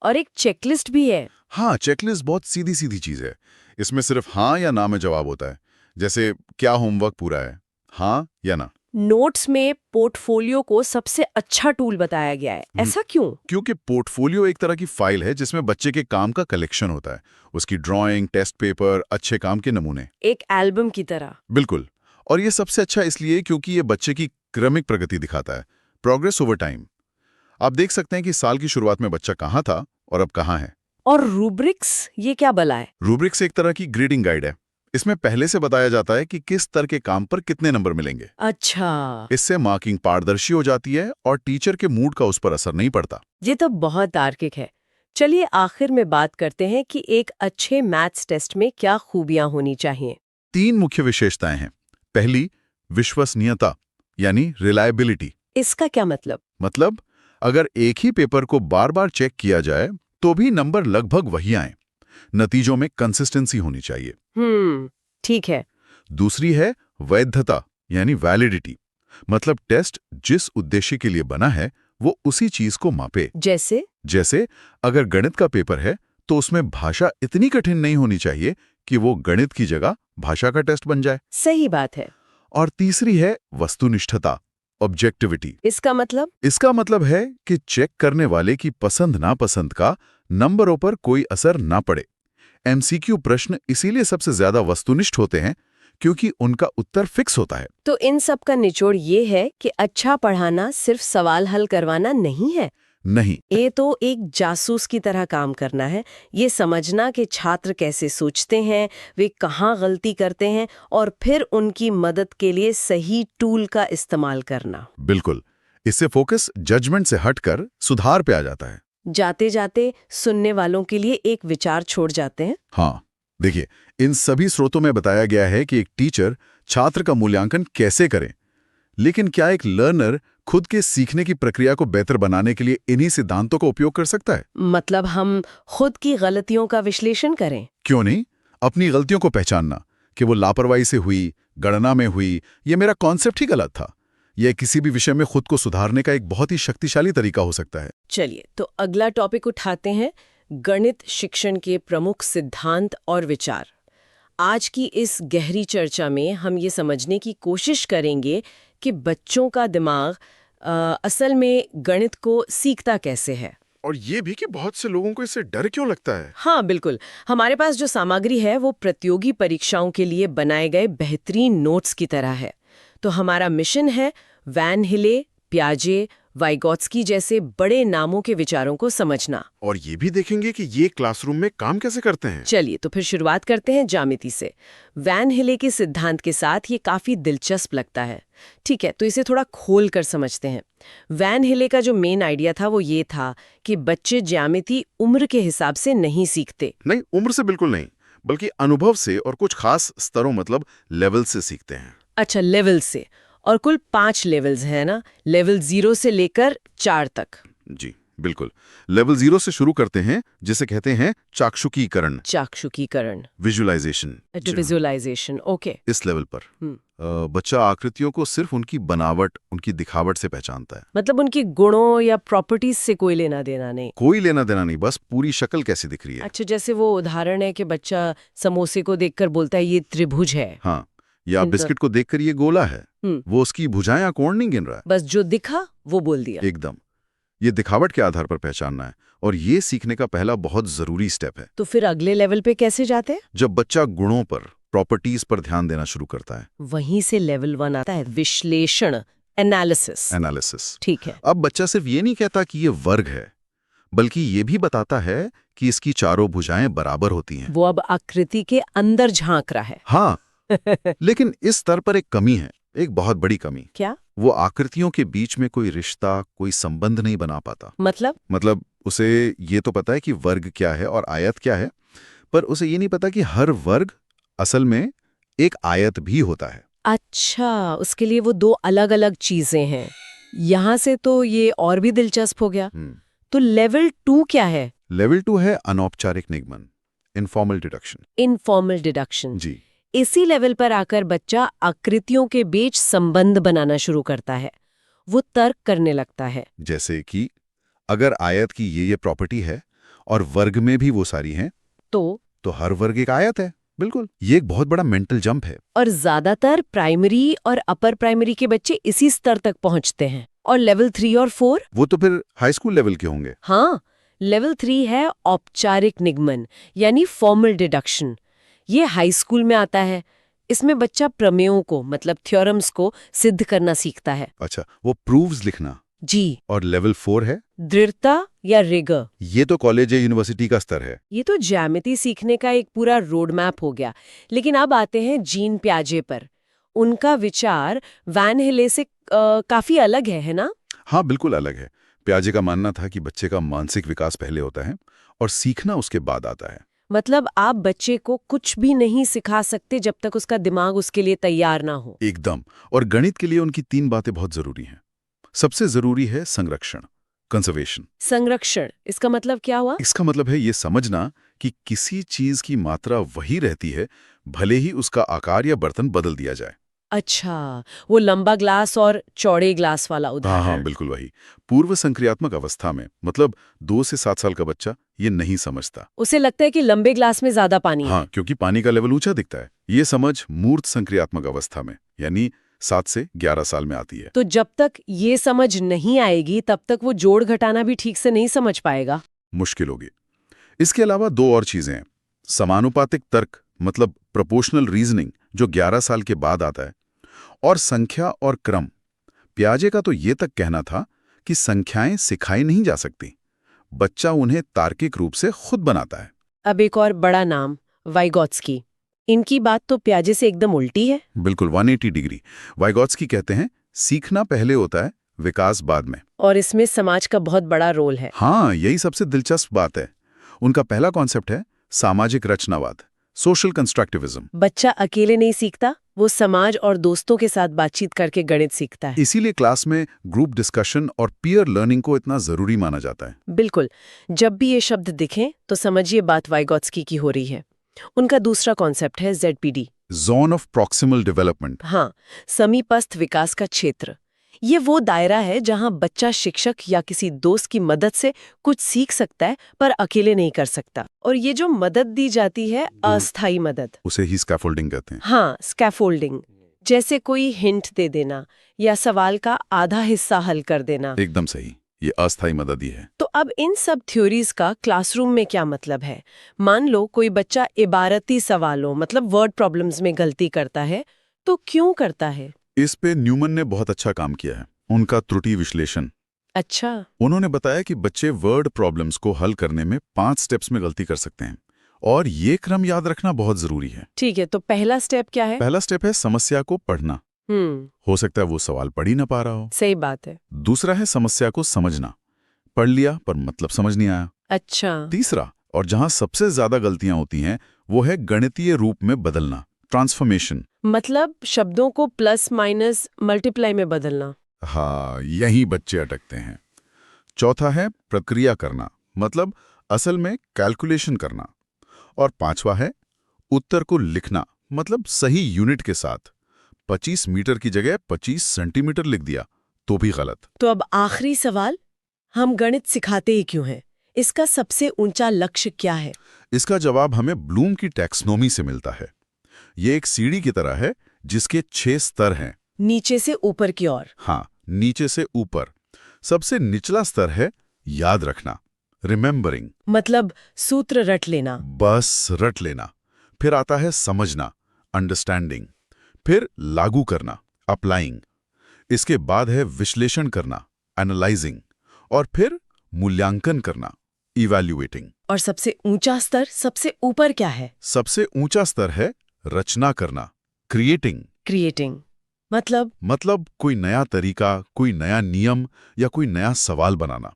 और एक चेकलिस्ट भी है। हाँ, चेकलिस्ट बहुत सीधी सीधी चीज है। इसमें सिर्फ हाँ या ना में जवाब होता है, जैसे क्या होमवर्क पूरा है, हाँ या ना। नोट्स में पोर्टफोलियो को सबसे अच्छा टूल बताया गया है, ऐसा क्यों? क्योंकि पोर्टफोलियो एक तरह की फाइल है जिसमें बच्चे के काम का कलेक्शन होता है, उसकी ड्राइंग, टेस्ट पेपर, अच्छे काम के नमूने। एक एल्बम की तरह। बिल्कुल। और ये सबसे अच्छा इसलिए क्योंकि ये बच्चे की क्रमिक प्रगति दिखाता है, प्रोग्रेस ओवर टाइम। आप देख सकते हैं कि साल की शुरुआत में बच्चा कहाँ था और अब कहाँ है। और रूब्रिक्स, ये क्या बला है? रूब्रिक्स एक तरह की ग्रेडिंग गाइड है। इसमें पहले से बताया जाता है कि किस स्तर के काम पर कितने नंबर मिलेंगे। अच्छा, इससे मार्किंग पारदर्शी हो जाती है और टीचर के मूड का उस पर असर नहीं पड़ता। ये तो बहुत तार्किक है। चलिए आखिर में बात करते हैं कि एक अच्छे मैथ्स टेस्ट में क्या खूबियां होनी चाहिए। 3 मुख्य विशेषताएं हैं। पहली, विश्वसनीयता यानी रिलायबिलिटी। इसका क्या मतलब? मतलब अगर एक ही पेपर को बार बार चेक किया जाए तो भी नंबर लगभग वही आए। नतीजों में कंसिस्टेंसी होनी चाहिए। ठीक है। दूसरी है वैधता यानी वैलिडिटी। मतलब टेस्ट जिस उद्देश्य के लिए बना है वो उसी चीज को मापे। जैसे अगर गणित का पेपर है तो उसमें भाषा इतनी कठिन नहीं होनी चाहिए कि वो गणित की जगह भाषा का टेस्ट बन जाए। सही बात है। और तीसरी है वस्तुनिष्ठता, ऑब्जेक्टिविटी। इसका मतलब? इसका मतलब है कि चेक करने वाले की पसंद नापसंद का नंबरों पर कोई असर ना पड़े। एमसीक्यू प्रश्न इसीलिए सबसे ज्यादा वस्तुनिष्ठ होते हैं क्योंकि उनका उत्तर फिक्स होता है। तो इन सब का निचोड़ ये है कि अच्छा पढ़ाना सिर्फ सवाल हल करवाना नहीं है। नहीं, ये तो एक जासूस की तरह काम करना है। ये समझना कि छात्र कैसे सोचते हैं, वे कहाँ गलती करते हैं और फिर उनकी मदद के लिए सही टूल का इस्तेमाल करना। बिल्कुल। इससे फोकस जजमेंट से हटकर सुधार पे आ जाता है। जाते जाते सुनने वालों के लिए एक विचार छोड़ जाते हैं। हाँ, देखिए, इन सभी स्रोतों में बताया गया है कि एक टीचर छात्र का मूल्यांकन कैसे करे, लेकिन क्या एक लर्नर खुद के सीखने की प्रक्रिया को बेहतर बनाने के लिए इन्हीं सिद्धांतों का उपयोग कर सकता है? मतलब हम खुद की गलतियों का विश्लेषण करें? क्यों नहीं? अपनी गलतियों को पहचानना कि वो लापरवाही से हुई, गणना में हुई, ये मेरा कॉन्सेप्ट ही गलत था, यह किसी भी विषय में खुद को सुधारने का एक बहुत ही शक्तिशाली तरीका हो सकता है। चलिए तो अगला टॉपिक उठाते हैं, गणित शिक्षण के प्रमुख सिद्धांत और विचार। आज की इस गहरी चर्चा में हम ये समझने की कोशिश करेंगे कि बच्चों का दिमाग असल में गणित को सीखता कैसे है। और ये भी कि बहुत से लोगों को इससे डर क्यों लगता है। हाँ बिल्कुल, हमारे पास जो सामग्री है वो प्रतियोगी परीक्षाओं के लिए बनाए गए बेहतरीन नोट्स की तरह है। तो हमारा मिशन है वैन हिले, पियाजे, वाइगोत्स्की जैसे बड़े नामों के विचारों को समझना। और ये भी देखेंगे कि ये क्लासरूम में काम कैसे करते हैं। चलिए तो फिर शुरुआत करते हैं ज्यामिति से। वैन हिले के सिद्धांत के साथ ये काफी दिलचस्प लगता है। ठीक है, तो इसे थोड़ा खोल कर समझते हैं। वैन हिले का जो मेन आइडिया था वो ये था कि बच्चे ज्यामिति उम्र के हिसाब से नहीं सीखते। नहीं, उम्र से बिल्कुल नहीं, बल्कि अनुभव से और कुछ खास स्तरों मतलब लेवल से सीखते हैं। अच्छा, लेवल से। और कुल 5 लेवल्स हैं ना, लेवल 0 से लेकर 4 तक। जी बिल्कुल। लेवल 0 से शुरू करते हैं, जिसे कहते हैं चाक्षुकीकरण, विजुअलाइजेशन। ओके। इस लेवल पर बच्चा आकृतियों को सिर्फ उनकी बनावट, उनकी दिखावट से पहचानता है। मतलब उनकी गुणों या प्रॉपर्टीज से कोई लेना देना नहीं। कोई लेना देना नहीं, बस पूरी शक्ल कैसी दिख रही है। अच्छा, जैसे वो उदाहरण है कि बच्चा समोसे को देखकर बोलता है ये त्रिभुज है। हाँ, या बिस्किट को देखकर ये गोला है। वो उसकी भुजाएं या कोण नहीं गिन रहा है, बस जो दिखा वो बोल दिया। एकदम। ये दिखावट के आधार पर पहचानना है, और ये सीखने का पहला बहुत जरूरी स्टेप है। तो फिर अगले लेवल पे कैसे जाते हैं? जब बच्चा गुणों पर, प्रॉपर्टीज पर ध्यान देना शुरू करता है। वहीं से लेवल 1 आता है, विश्लेषण, एनालिसिस। ठीक है। अब बच्चा सिर्फ ये नहीं कहता कि ये वर्ग है, बल्कि ये भी बताता है कि इसकी चारों भुजाएं बराबर होती हैं। वो अब आकृति के अंदर झांक रहा है। हाँ, लेकिन इस स्तर पर एक कमी है, एक बहुत बड़ी कमी। क्या? वो आकृतियों के बीच में कोई रिश्ता, कोई संबंध नहीं बना पाता। मतलब उसे ये तो पता है कि वर्ग क्या है और आयत क्या है, पर उसे ये नहीं पता कि हर वर्ग असल में एक आयत भी होता है। अच्छा, उसके लिए वो 2 अलग-अलग चीजें हैं। यहाँ से तो ये और भी दिलचस्प हो गया। तो लेवल 2 क्या है? लेवल 2 है अनौपचारिक निगमन, इनफॉर्मल डिडक्शन। जी। इसी लेवल पर आकर बच्चा आकृतियों के बीच संबंध बनाना शुरू करता है। वो तर्क करने लगता है। जैसे कि अगर आयत की ये प्रॉपर्टी है और वर्ग में भी वो सारी हैं, तो हर वर्ग एक आयत है। बिल्कुल, ये एक बहुत बड़ा मेंटल जंप है। और ज्यादातर प्राइमरी और अपर प्राइमरी के बच्चे इसी स्तर तक पहुंचते हैं। और लेवल 3 और 4? वो तो फिर हाई स्कूल लेवल के होंगे। हाँ, लेवल 3 है औपचारिक निगमन यानी फॉर्मल डिडक्शन। ये हाई स्कूल में आता है। इसमें बच्चा प्रमेयों को मतलब थ्योरम्स को सिद्ध करना सीखता है। अच्छा, वो प्रूव्स लिखना। जी। और लेवल 4 है? दृढ़ता या रिगर। ये तो कॉलेज या यूनिवर्सिटी का स्तर है। ये तो ज्यामिति सीखने का एक पूरा रोड मैप हो गया। लेकिन अब आते हैं जीन प्याजे पर। उनका विचार वैन हेले से काफी अलग है ना? हाँ, बिल्कुल अलग है। प्याजे का मानना था कि बच्चे का मानसिक विकास पहले होता है और सीखना उसके बाद आता है। मतलब आप बच्चे को कुछ भी नहीं सिखा सकते जब तक उसका दिमाग उसके लिए तैयार ना हो। एकदम। और गणित के लिए उनकी 3 बातें बहुत जरूरी हैं। सबसे जरूरी है संरक्षण, कंजर्वेशन। संरक्षण, इसका मतलब क्या हुआ? इसका मतलब है ये समझना कि किसी चीज की मात्रा वही रहती है, भले ही उसका आकार या बर्तन बदल दिया जाए। अच्छा, वो लंबा ग्लास और चौड़े ग्लास वाला हाँ, उदाहरण। बिल्कुल वही। पूर्व संक्रियात्मक अवस्था में, मतलब 2 से 7 साल का बच्चा ये नहीं समझता। उसे लगता है कि लंबे ग्लास में ज्यादा पानी है। हाँ, क्योंकि पानी का लेवल ऊंचा दिखता है। ये समझ मूर्त संक्रियात्मक अवस्था में, यानी 7 से 11 साल में आती है। तो जब तक ये समझ नहीं आएगी तब तक वो जोड़ घटाना भी ठीक से नहीं समझ पाएगा। मुश्किल होगी। इसके अलावा 2 और चीजें हैं। समानुपातिक तर्क, मतलब प्रोपोर्शनल रीजनिंग, जो 11 साल के बाद आता है, और संख्या और क्रम। प्याजे का तो ये तक कहना था कि संख्याएं सिखाई नहीं जा सकती, बच्चा उन्हें तार्किक रूप से खुद बनाता है। अब एक और बड़ा नाम, वाइगॉत्स्की। इनकी बात तो प्याजे से एकदम उल्टी है। बिल्कुल 180 डिग्री। वाइगॉत्स्की कहते हैं सीखना पहले होता है, विकास बाद में। और इसमें समाज का बहुत बड़ा रोल है। हाँ, यही सबसे दिलचस्प बात है। उनका पहला कॉन्सेप्ट है सामाजिक रचनावाद, सोशल कंस्ट्रक्टिविज्म। बच्चा अकेले नहीं सीखता, वो समाज और दोस्तों के साथ बातचीत करके गणित सीखता है। इसीलिए क्लास में ग्रुप डिस्कशन और पीयर लर्निंग को इतना जरूरी माना जाता है। बिल्कुल, जब भी ये शब्द दिखें तो समझिए बात वाइगॉत्स्की की हो रही है। उनका दूसरा कॉन्सेप्ट है ZPD। Zone of proximal development. हाँ, समीपस्थ विकास का क्षेत्र। ये वो दायरा है जहां बच्चा शिक्षक या किसी दोस्त की मदद से कुछ सीख सकता है पर अकेले नहीं कर सकता। और ये जो मदद दी जाती है, अस्थायी मदद, उसे ही स्कैफोल्डिंग कहते हैं। हाँ, स्कैफोल्डिंग। जैसे कोई हिंट दे देना या सवाल का आधा हिस्सा हल कर देना। एकदम सही, ये अस्थायी मदद ही है। तो अब इन सब थ्योरीज का क्लासरूम में क्या मतलब है? मान लो कोई बच्चा इबारती सवालों मतलब वर्ड प्रॉब्लम्स में गलती करता है, तो क्यों करता है? इस पे न्यूमन ने बहुत अच्छा काम किया है, उनका त्रुटि विश्लेषण। अच्छा। उन्होंने बताया कि बच्चे वर्ड प्रॉब्लम्स को हल करने में 5 स्टेप्स में गलती कर सकते हैं, और ये क्रम याद रखना बहुत जरूरी है। ठीक है, तो पहला स्टेप क्या है? पहला स्टेप है समस्या को पढ़ना। हो सकता है वो सवाल पढ़ ही ना पा रहा हो। सही बात है। दूसरा है समस्या को समझना। पढ़ लिया पर मतलब समझ नहीं आया। अच्छा। तीसरा, और जहां सबसे ज्यादा गलतियां होती हैं, वो है गणितीय रूप में बदलना, ट्रांसफॉर्मेशन। मतलब शब्दों को प्लस माइनस मल्टीप्लाई में बदलना। हाँ, यही बच्चे अटकते हैं। चौथा है प्रक्रिया करना, मतलब असल में कैलकुलेशन करना। और पांचवा है उत्तर को लिखना, मतलब सही यूनिट के साथ। 25 मीटर की जगह 25 सेंटीमीटर लिख दिया तो भी गलत। तो अब आखिरी सवाल, हम गणित सिखाते ही क्यों हैं? इसका सबसे ऊंचा लक्ष्य क्या है? इसका जवाब हमें ब्लूम की टैक्सोनॉमी से मिलता है। ये एक सीढ़ी की तरह है जिसके 6 स्तर हैं। नीचे से ऊपर की ओर। हाँ, नीचे से ऊपर। सबसे निचला स्तर है याद रखना, रिमेंबरिंग, मतलब सूत्र रट लेना। बस रट लेना। फिर आता है समझना, अंडरस्टैंडिंग। फिर लागू करना, अप्लाइंग। इसके बाद है विश्लेषण करना, एनालाइजिंग। और फिर मूल्यांकन करना, इवैल्यूएटिंग। और सबसे ऊंचा स्तर, सबसे ऊपर क्या है? सबसे ऊंचा स्तर है रचना करना, क्रिएटिंग। क्रिएटिंग मतलब कोई नया तरीका, कोई नया नियम या कोई नया सवाल बनाना,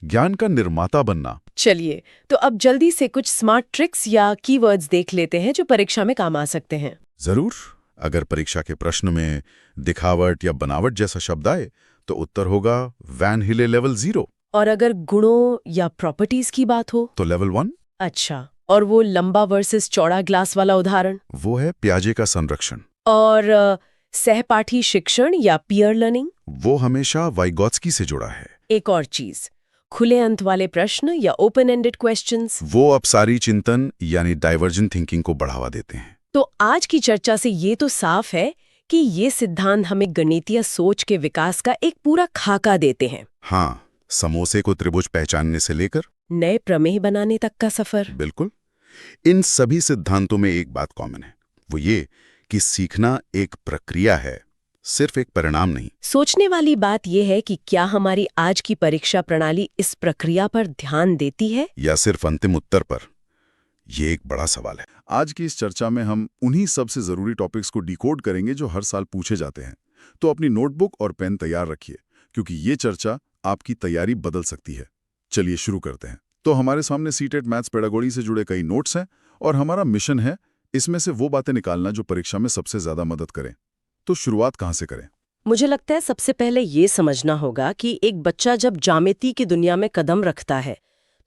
ज्ञान का निर्माता बनना। चलिए, तो अब जल्दी से कुछ स्मार्ट ट्रिक्स या कीवर्ड्स देख लेते हैं जो परीक्षा में काम आ सकते हैं। जरूर। अगर परीक्षा के प्रश्न में दिखावट या बनावट जैसा शब्द आए तो उत्तर होगा वैन हिले लेवल 0। और अगर गुणों या प्रॉपर्टीज की बात हो तो लेवल 1। अच्छा, और वो लंबा वर्सेस चौड़ा ग्लास वाला उदाहरण? वो है प्याजे का संरक्षण। और सहपाठी शिक्षण या पीयर लर्निंग? वो हमेशा वाइगॉत्स्की से जुड़ा है। एक और चीज, खुले अंत वाले प्रश्न या ओपन एंडेड क्वेश्चंस। वो अब सारी चिंतन यानी डाइवर्जेंट थिंकिंग को बढ़ावा देते हैं। तो आज की चर्चा से ये तो साफ है कि ये सिद्धांत हमें गणितीय सोच के विकास का एक पूरा खाका देते हैं। हाँ, समोसे को त्रिभुज पहचानने से लेकर नए प्रमेय बनाने तक का सफर। बिल्कुल। इन सभी सिद्धांतों में एक बात कॉमन है, वो ये कि सीखना एक प्रक्रिया है, सिर्फ एक परिणाम नहीं। सोचने वाली बात यह है कि क्या हमारी आज की परीक्षा प्रणाली इस प्रक्रिया पर ध्यान देती है या सिर्फ अंतिम उत्तर पर? ये एक बड़ा सवाल है। आज की इस चर्चा में हम उन्हीं सबसे जरूरी टॉपिक्स को डिकोड करेंगे जो हर साल पूछे जाते हैं। तो अपनी नोटबुक और पेन तैयार रखिए, क्योंकि ये चर्चा आपकी तैयारी बदल सकती है। चलिए शुरू करते हैं। तो हमारे सामने सीटेट मैथ्स पेडागोजी से जुड़े कई नोट्स हैं और हमारा मिशन है इसमें से वो बातें निकालना जो परीक्षा में सबसे ज्यादा मदद करें। तो शुरुआत कहाँ से करें? मुझे लगता है सबसे पहले ये समझना होगा कि एक बच्चा जब ज्यामिति की दुनिया में कदम रखता है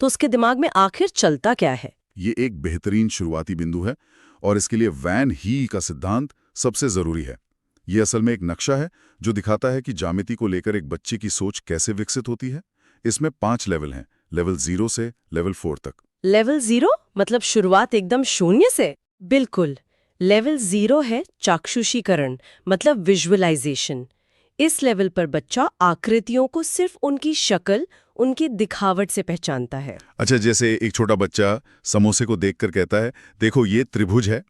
तो उसके दिमाग में आखिर चलता क्या है। ये एक बेहतरीन शुरुआती बिंदु है और इसके लिए वैन ही का सिद्धांत सबसे जरूरी है। ये असल में एक नक्शा है जो दिखाता है कि ज्यामिति को लेकर एक बच्चे की सोच कैसे विकसित होती है। इसमें 5 लेवल हैं, लेवल 0 से लेवल 4 तक। लेवल 0 मतलब शुरुआत एकदम शून्य से? बिल्कुल। लेवल 0 है चाक्षुषीकरण, मतलब विजुअलाइजेशन। इस लेवल पर बच्चा आकृतियों को सिर्फ उनकी शक्ल, उनकी दिखावट से पहचानता है। अच्छा, जैसे एक छोटा बच्चा समोसे को देखकर कहता है, देखो ये त्रिभुज है,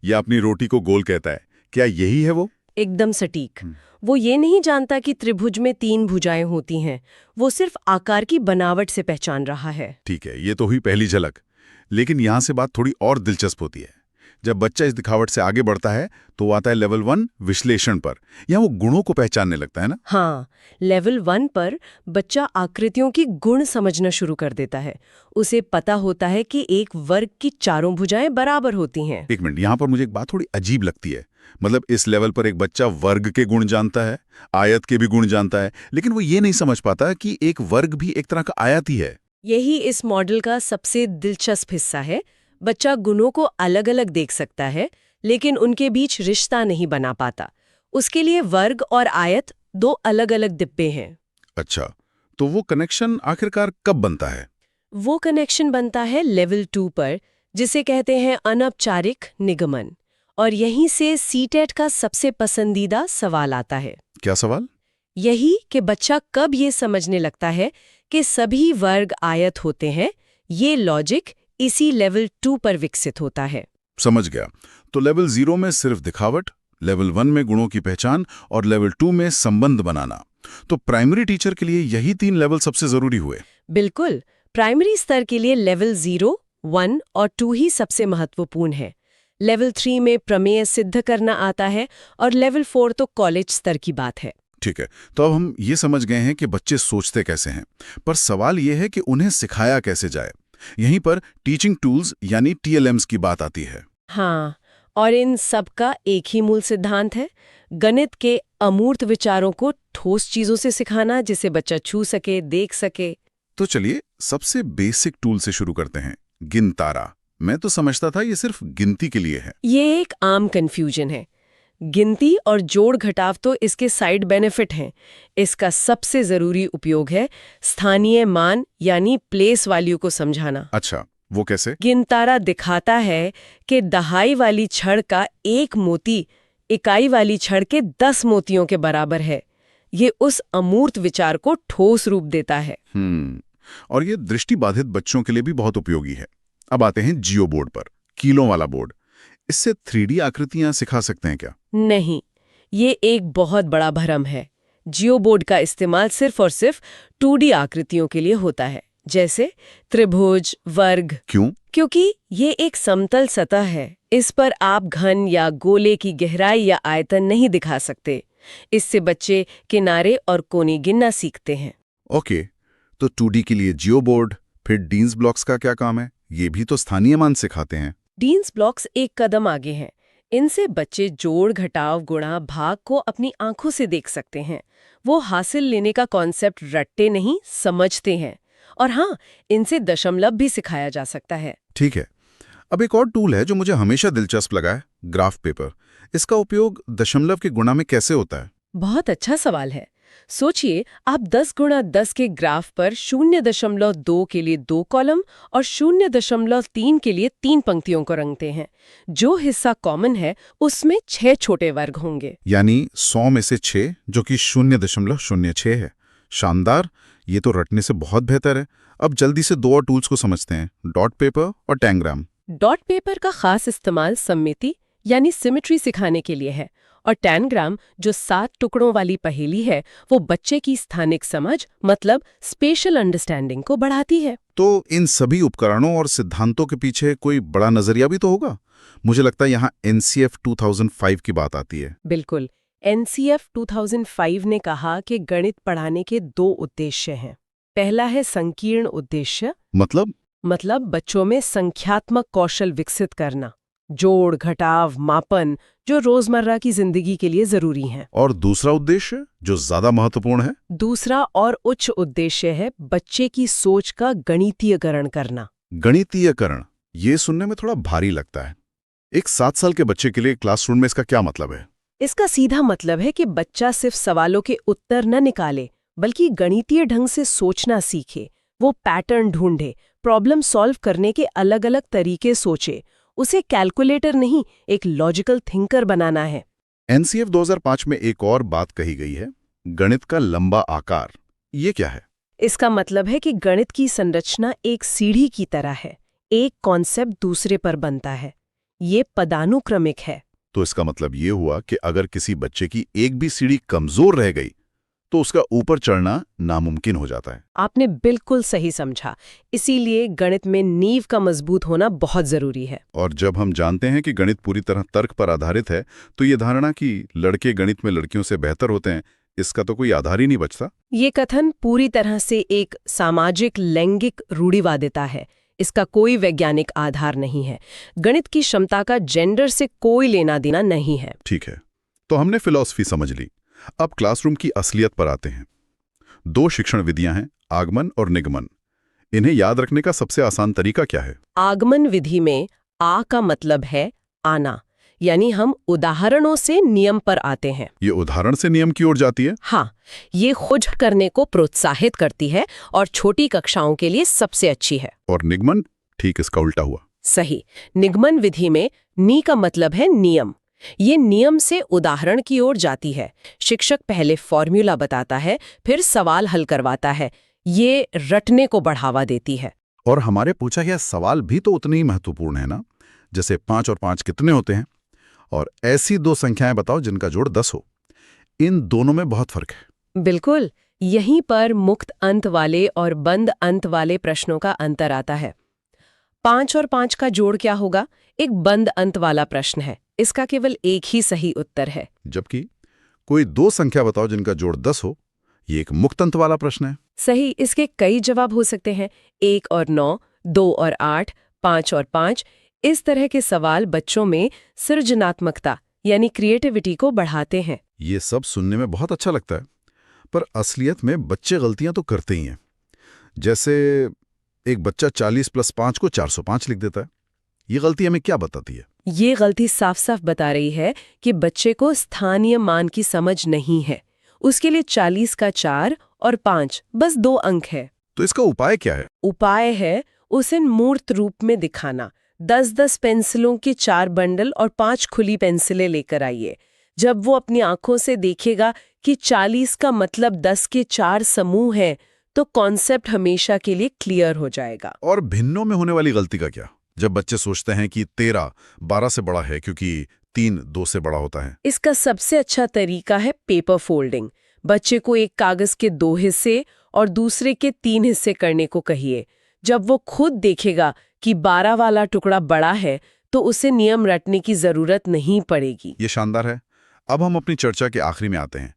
या अपनी रोटी को गोल कहता है। क्या यही है वो? एकदम सटीक। वो ये नहीं जानता कि त्रिभुज में 3 भुजाएं होती हैं, वो सिर्फ आकार की बनावट से पहचान रहा है। ठीक है, ये तो हुई पहली झलक। लेकिन यहां से बात थोड़ी और दिलचस्प होती है। जब बच्चा इस दिखावट से आगे बढ़ता है तो वो आता है लेवल 1 विश्लेषण पर। यहाँ वो गुणों को पहचानने लगता है ना? हाँ, लेवल 1 पर बच्चा आकृतियों की गुण समझना शुरू कर देता है। उसे पता होता है कि एक वर्ग की 4 भुजाएं बराबर होती हैं। एक मिनट, यहाँ पर मुझे एक बात थोड़ी अजीब लगती है। मतलब इस लेवल पर एक बच्चा वर्ग के गुण जानता है, आयत के भी गुण जानता है, लेकिन वो ये नहीं समझ पाता कि एक वर्ग भी एक तरह का आयत ही है। यही इस मॉडल का सबसे दिलचस्प हिस्सा है। बच्चा गुणों को अलग अलग देख सकता है, लेकिन उनके बीच रिश्ता नहीं बना पाता। उसके लिए वर्ग और आयत 2 अलग अलग डिब्बे हैं। अच्छा, तो वो कनेक्शन आखिरकार कब बनता है? वो कनेक्शन बनता है लेवल 2 पर, जिसे कहते हैं अनौपचारिक निगमन। और यहीं से सीटेट का सबसे पसंदीदा सवाल आता है। क्या सवाल? यही कि बच्चा कब ये समझने लगता है कि सभी वर्ग आयत होते हैं। ये लॉजिक इसी लेवल 2 पर विकसित होता है। समझ गया। तो लेवल 0 में सिर्फ दिखावट, लेवल 1 में गुणों की पहचान और लेवल 2 में संबंध बनाना। तो प्राइमरी टीचर के लिए यही 3 लेवल सबसे जरूरी हुए। बिल्कुल। प्राइमरी स्तर के लिए लेवल 0, 1 और 2 ही सबसे महत्वपूर्ण है। लेवल 3 में प्रमेय सिद्ध करना आता है और लेवल 4 तो कॉलेज स्तर की बात है। ठीक है, तो अब हम ये समझ गए हैं कि बच्चे सोचते कैसे हैं, पर सवाल ये है कि उन्हें सिखाया कैसे जाए। यहीं पर टीचिंग टूल्स यानी TLMs की बात आती है। हाँ, और इन सब का एक ही मूल सिद्धांत है, गणित के अमूर्त विचारों को ठोस चीजों से सिखाना जिसे बच्चा छू सके, देख सके। तो चलिए सबसे बेसिक टूल से शुरू करते हैं, गिनतारा। मैं तो समझता था ये सिर्फ गिनती के लिए है। ये एक आम कंफ्यूजन है। गिनती और जोड़ घटाव तो इसके साइड बेनिफिट हैं। इसका सबसे जरूरी उपयोग है स्थानीय मान यानी प्लेस वैल्यू को समझाना। अच्छा, वो कैसे? गिनतारा दिखाता है कि दहाई वाली छड़ का 1 मोती इकाई वाली छड़ के 10 मोतियों के बराबर है। ये उस अमूर्त विचार को ठोस रूप देता है। और ये दृष्टिबाधित बच्चों के लिए भी बहुत उपयोगी है। अब आते हैं जियो बोर्ड पर, कीलों वाला बोर्ड। इससे 3D आकृतियां सिखा सकते हैं क्या? नहीं, ये एक बहुत बड़ा भ्रम है। जियो बोर्ड का इस्तेमाल सिर्फ और सिर्फ 2D आकृतियों के लिए होता है, जैसे त्रिभुज, वर्ग। क्यों? क्योंकि ये एक समतल सतह है। इस पर आप घन या गोले की गहराई या आयतन नहीं दिखा सकते। इससे बच्चे किनारे और कोने गिनना सीखते हैं। ओके, तो 2D के लिए जियो बोर्ड, फिर डीन्स ब्लॉक्स का क्या काम है? ये भी तो स्थानीय मान सिखाते हैं। डीन्स ब्लॉक्स एक कदम आगे हैं। इनसे बच्चे जोड़, घटाव, गुणा, भाग को अपनी आंखों से देख सकते हैं। वो हासिल लेने का कॉन्सेप्ट रटते नहीं, समझते हैं। और हाँ, इनसे दशमलव भी सिखाया जा सकता है। ठीक है। अब एक और टूल है जो मुझे हमेशा दिलचस्प लगा है, ग्राफ पेपर। इसका उपयोग दशमलव के गुणा में कैसे होता है? बहुत अच्छा सवाल है। सोचिए, आप 10 गुणा 10 के ग्राफ पर 0.2 के लिए 2 कॉलम और 0.3 के लिए 3 पंक्तियों को रंगते हैं। जो हिस्सा कॉमन है उसमें 6 छोटे वर्ग होंगे। यानी 100 में से 6, जो कि 0.06 है। शानदार, ये तो रटने से बहुत बेहतर है। अब जल्दी से दो और टूल्स को समझते हैं, डॉट पेपर और टैंग्राम। डॉट पेपर का खास इस्तेमाल सममिति यानी सिमेट्री सिखाने के लिए है, और टैनग्राम जो 7 टुकड़ों वाली पहेली है वो बच्चे की स्थानिक समझ मतलब स्पेशल अंडरस्टैंडिंग को बढ़ाती है। तो इन सभी उपकरणों और सिद्धांतों के पीछे कोई बड़ा नजरिया भी तो होगा। मुझे लगता है यहाँ NCF 2005 की बात आती है। बिल्कुल, NCF 2005 ने कहा कि गणित पढ़ाने के 2 उद्देश्य हैं। पहला है संकीर्ण उद्देश्य, मतलब बच्चों में संख्यात्मक कौशल विकसित करना, जोड़, घटाव, मापन, जो रोजमर्रा की जिंदगी के लिए जरूरी हैं। और दूसरा उद्देश्य जो ज्यादा महत्वपूर्ण है, दूसरा और उच्च उद्देश्य है बच्चे की सोच का गणितीयकरण करना। गणितीयकरण। ये सुनने में थोड़ा भारी लगता है। एक 7 साल के बच्चे के लिए क्लासरूम में इसका क्या मतलब है? इसका सीधा मतलब है कि बच्चा सिर्फ सवालों के उत्तर न निकाले, बल्कि गणितीय ढंग से सोचना सीखे। वो पैटर्न ढूंढे, प्रॉब्लम सॉल्व करने के अलग अलग तरीके सोचे। उसे कैलकुलेटर नहीं, एक लॉजिकल थिंकर बनाना है। NCF 2005 में एक और बात कही गई है, गणित का लंबा आकार। ये क्या है? इसका मतलब है कि गणित की संरचना एक सीढ़ी की तरह है, एक कॉन्सेप्ट दूसरे पर बनता है। ये पदानुक्रमिक है। तो इसका मतलब ये हुआ कि अगर किसी बच्चे की एक भी सीढ़ी कमजोर रह गई तो उसका ऊपर चढ़ना नामुमकिन हो जाता है। आपने बिल्कुल सही समझा। इसीलिए गणित में नींव का मजबूत होना बहुत जरूरी है। और जब हम जानते हैं कि गणित पूरी तरह तर्क पर आधारित है, तो ये धारणा कि लड़के गणित में लड़कियों से बेहतर होते हैं, इसका तो कोई आधार ही नहीं बचता। ये कथन पूरी तरह से एक सामाजिक लैंगिक रूढ़िवादिता है। इसका कोई वैज्ञानिक आधार नहीं है। गणित की क्षमता का जेंडर से कोई लेना देना नहीं है। ठीक है, तो हमने फिलॉसफी समझ ली। अब क्लासरूम की असलियत पर आते हैं। 2 शिक्षण विधियां हैं, आगमन और निगमन। इन्हें याद रखने का सबसे आसान तरीका क्या है? आगमन विधि में आ का मतलब है आना, यानी हम उदाहरणों से नियम पर आते हैं। ये उदाहरण से नियम की ओर जाती है? हाँ, ये खोज करने को प्रोत्साहित करती है और छोटी कक्षाओं के लिए सबसे अच्छी है। और निगमन? ठीक, इसका उल्टा हुआ। सही। निगमन विधि में नी का मतलब है नियम। ये नियम से उदाहरण की ओर जाती है। शिक्षक पहले फॉर्मूला बताता है, फिर सवाल हल करवाता है। ये रटने को बढ़ावा देती है। और हमारे पूछा गया सवाल भी तो उतने ही महत्वपूर्ण है ना, जैसे 5 और 5 कितने होते हैं, और ऐसी 2 संख्याएं बताओ जिनका जोड़ 10 हो। इन दोनों में बहुत फर्क है। बिल्कुल, यहीं पर मुक्त अंत वाले और बंद अंत वाले प्रश्नों का अंतर आता है। 5 और 5 का जोड़ क्या होगा? एक बंद अंत वाला प्रश्न है। इसका केवल एक ही सही उत्तर है। जबकि कोई 2 संख्या बताओ जिनका जोड़ 10 हो, ये एक मुक्त अंत वाला प्रश्न है। सही, इसके कई जवाब हो सकते हैं। 1 और 9, 2 और 8, 5 और 5। इस तरह के सवाल बच्चों में सृजनात्मकता यानी क्रिएटिविटी को बढ़ाते हैं। ये सब सुनने में बहुत अच्छा लगता है, पर असलियत में बच्चे गलतियां तो करते ही हैं। जैसे एक बच्चा 40 + 5 को 405 लिख देता है। ये गलती हमें क्या बताती है? ये गलती साफ साफ बता रही है कि बच्चे को स्थानीय मान की समझ नहीं है। उसके लिए 40 का 4 और 5 बस 2 अंक है। तो इसका उपाय क्या है? उपाय है उसे मूर्त रूप में दिखाना। 10-10 पेंसिलों के 4 बंडल और 5 खुली पेंसिलें लेकर आइए। जब वो अपनी आंखों से देखेगा कि 40 का मतलब 10 के 4 समूह हैं, तो कॉन्सेप्ट हमेशा के लिए क्लियर हो जाएगा। और भिन्नों में होने वाली गलती का क्या? जब बच्चे सोचते हैं कि 13 12 से बड़ा है क्योंकि 3 2 से बड़ा होता है। इसका सबसे अच्छा तरीका है पेपर फोल्डिंग। बच्चे को एक कागज के 2 हिस्से और दूसरे के 3 हिस्से करने को कहिए। जब वो खुद देखेगा कि 12 वाला टुकड़ा बड़ा है, तो उसे नियम रटने की जरूरत नहीं पड़ेगी। ये शानदार है। अब हम अपनी चर्चा के आखिरी में आते हैं।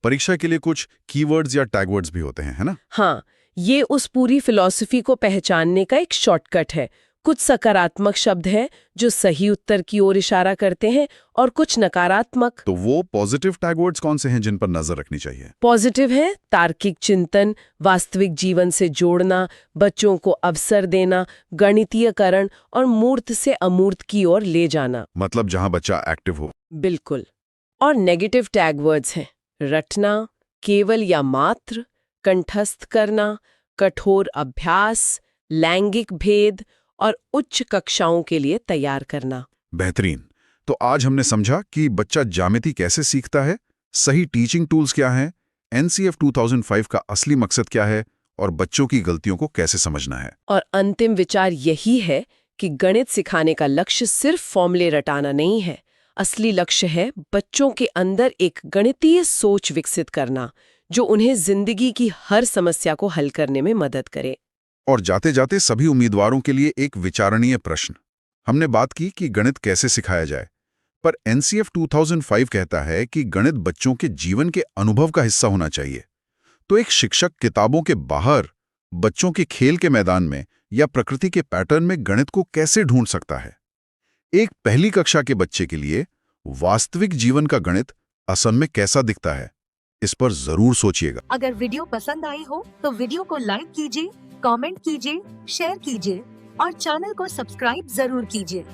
परीक्षा के लिए कुछ कीवर्ड्स या टैगवर्ड्स भी होते हैं, है ना? हाँ, ये उस पूरी फिलॉसफी को पहचानने का एक शॉर्टकट है। कुछ सकारात्मक शब्द हैं जो सही उत्तर की ओर इशारा करते हैं और कुछ नकारात्मक। तो वो पॉजिटिव टैगवर्ड्स कौन से हैं जिन पर नजर रखनी चाहिए? पॉजिटिव है तार्किक चिंतन, वास्तविक जीवन से जोड़ना, बच्चों को अवसर देना, गणितीयकरण और मूर्त से अमूर्त की ओर ले जाना। मतलब जहां बच्चा एक्टिव हो। बिल्कुल। और नेगेटिव टैग वर्ड्स हैं रटना, केवल या मात्र, कंठस्थ करना, कठोर अभ्यास, लैंगिक भेद और उच्च कक्षाओं के लिए तैयार करना। बेहतरीन। तो आज हमने समझा कि बच्चा ज्यामिति कैसे सीखता है, सही टीचिंग टूल्स क्या हैं, एनसीएफ 2005 का असली मकसद क्या है और बच्चों की गलतियों को कैसे समझना है। और अंतिम विचार यही है कि गणित सिखाने का लक्ष्य सिर्फ फॉर्मूले रटाना नहीं है। असली लक्ष्य है बच्चों के अंदर एक गणितीय सोच विकसित करना जो उन्हें जिंदगी की हर समस्या को हल करने में मदद करे। और जाते जाते सभी उम्मीदवारों के लिए एक विचारणीय प्रश्न। हमने बात की कि गणित कैसे सिखाया जाए, पर एनसीएफ 2005 कहता है कि गणित बच्चों के जीवन के अनुभव का हिस्सा होना चाहिए। तो एक शिक्षक किताबों के बाहर, बच्चों के खेल के मैदान में या प्रकृति के पैटर्न में गणित को कैसे ढूंढ सकता है? एक पहली कक्षा के बच्चे के लिए वास्तविक जीवन का गणित असल में कैसा दिखता है, इस पर जरूर सोचिएगा। अगर वीडियो पसंद आई हो तो वीडियो को लाइक कीजिए, कमेंट कीजिए, शेयर कीजिए और चैनल को सब्सक्राइब जरूर कीजिए।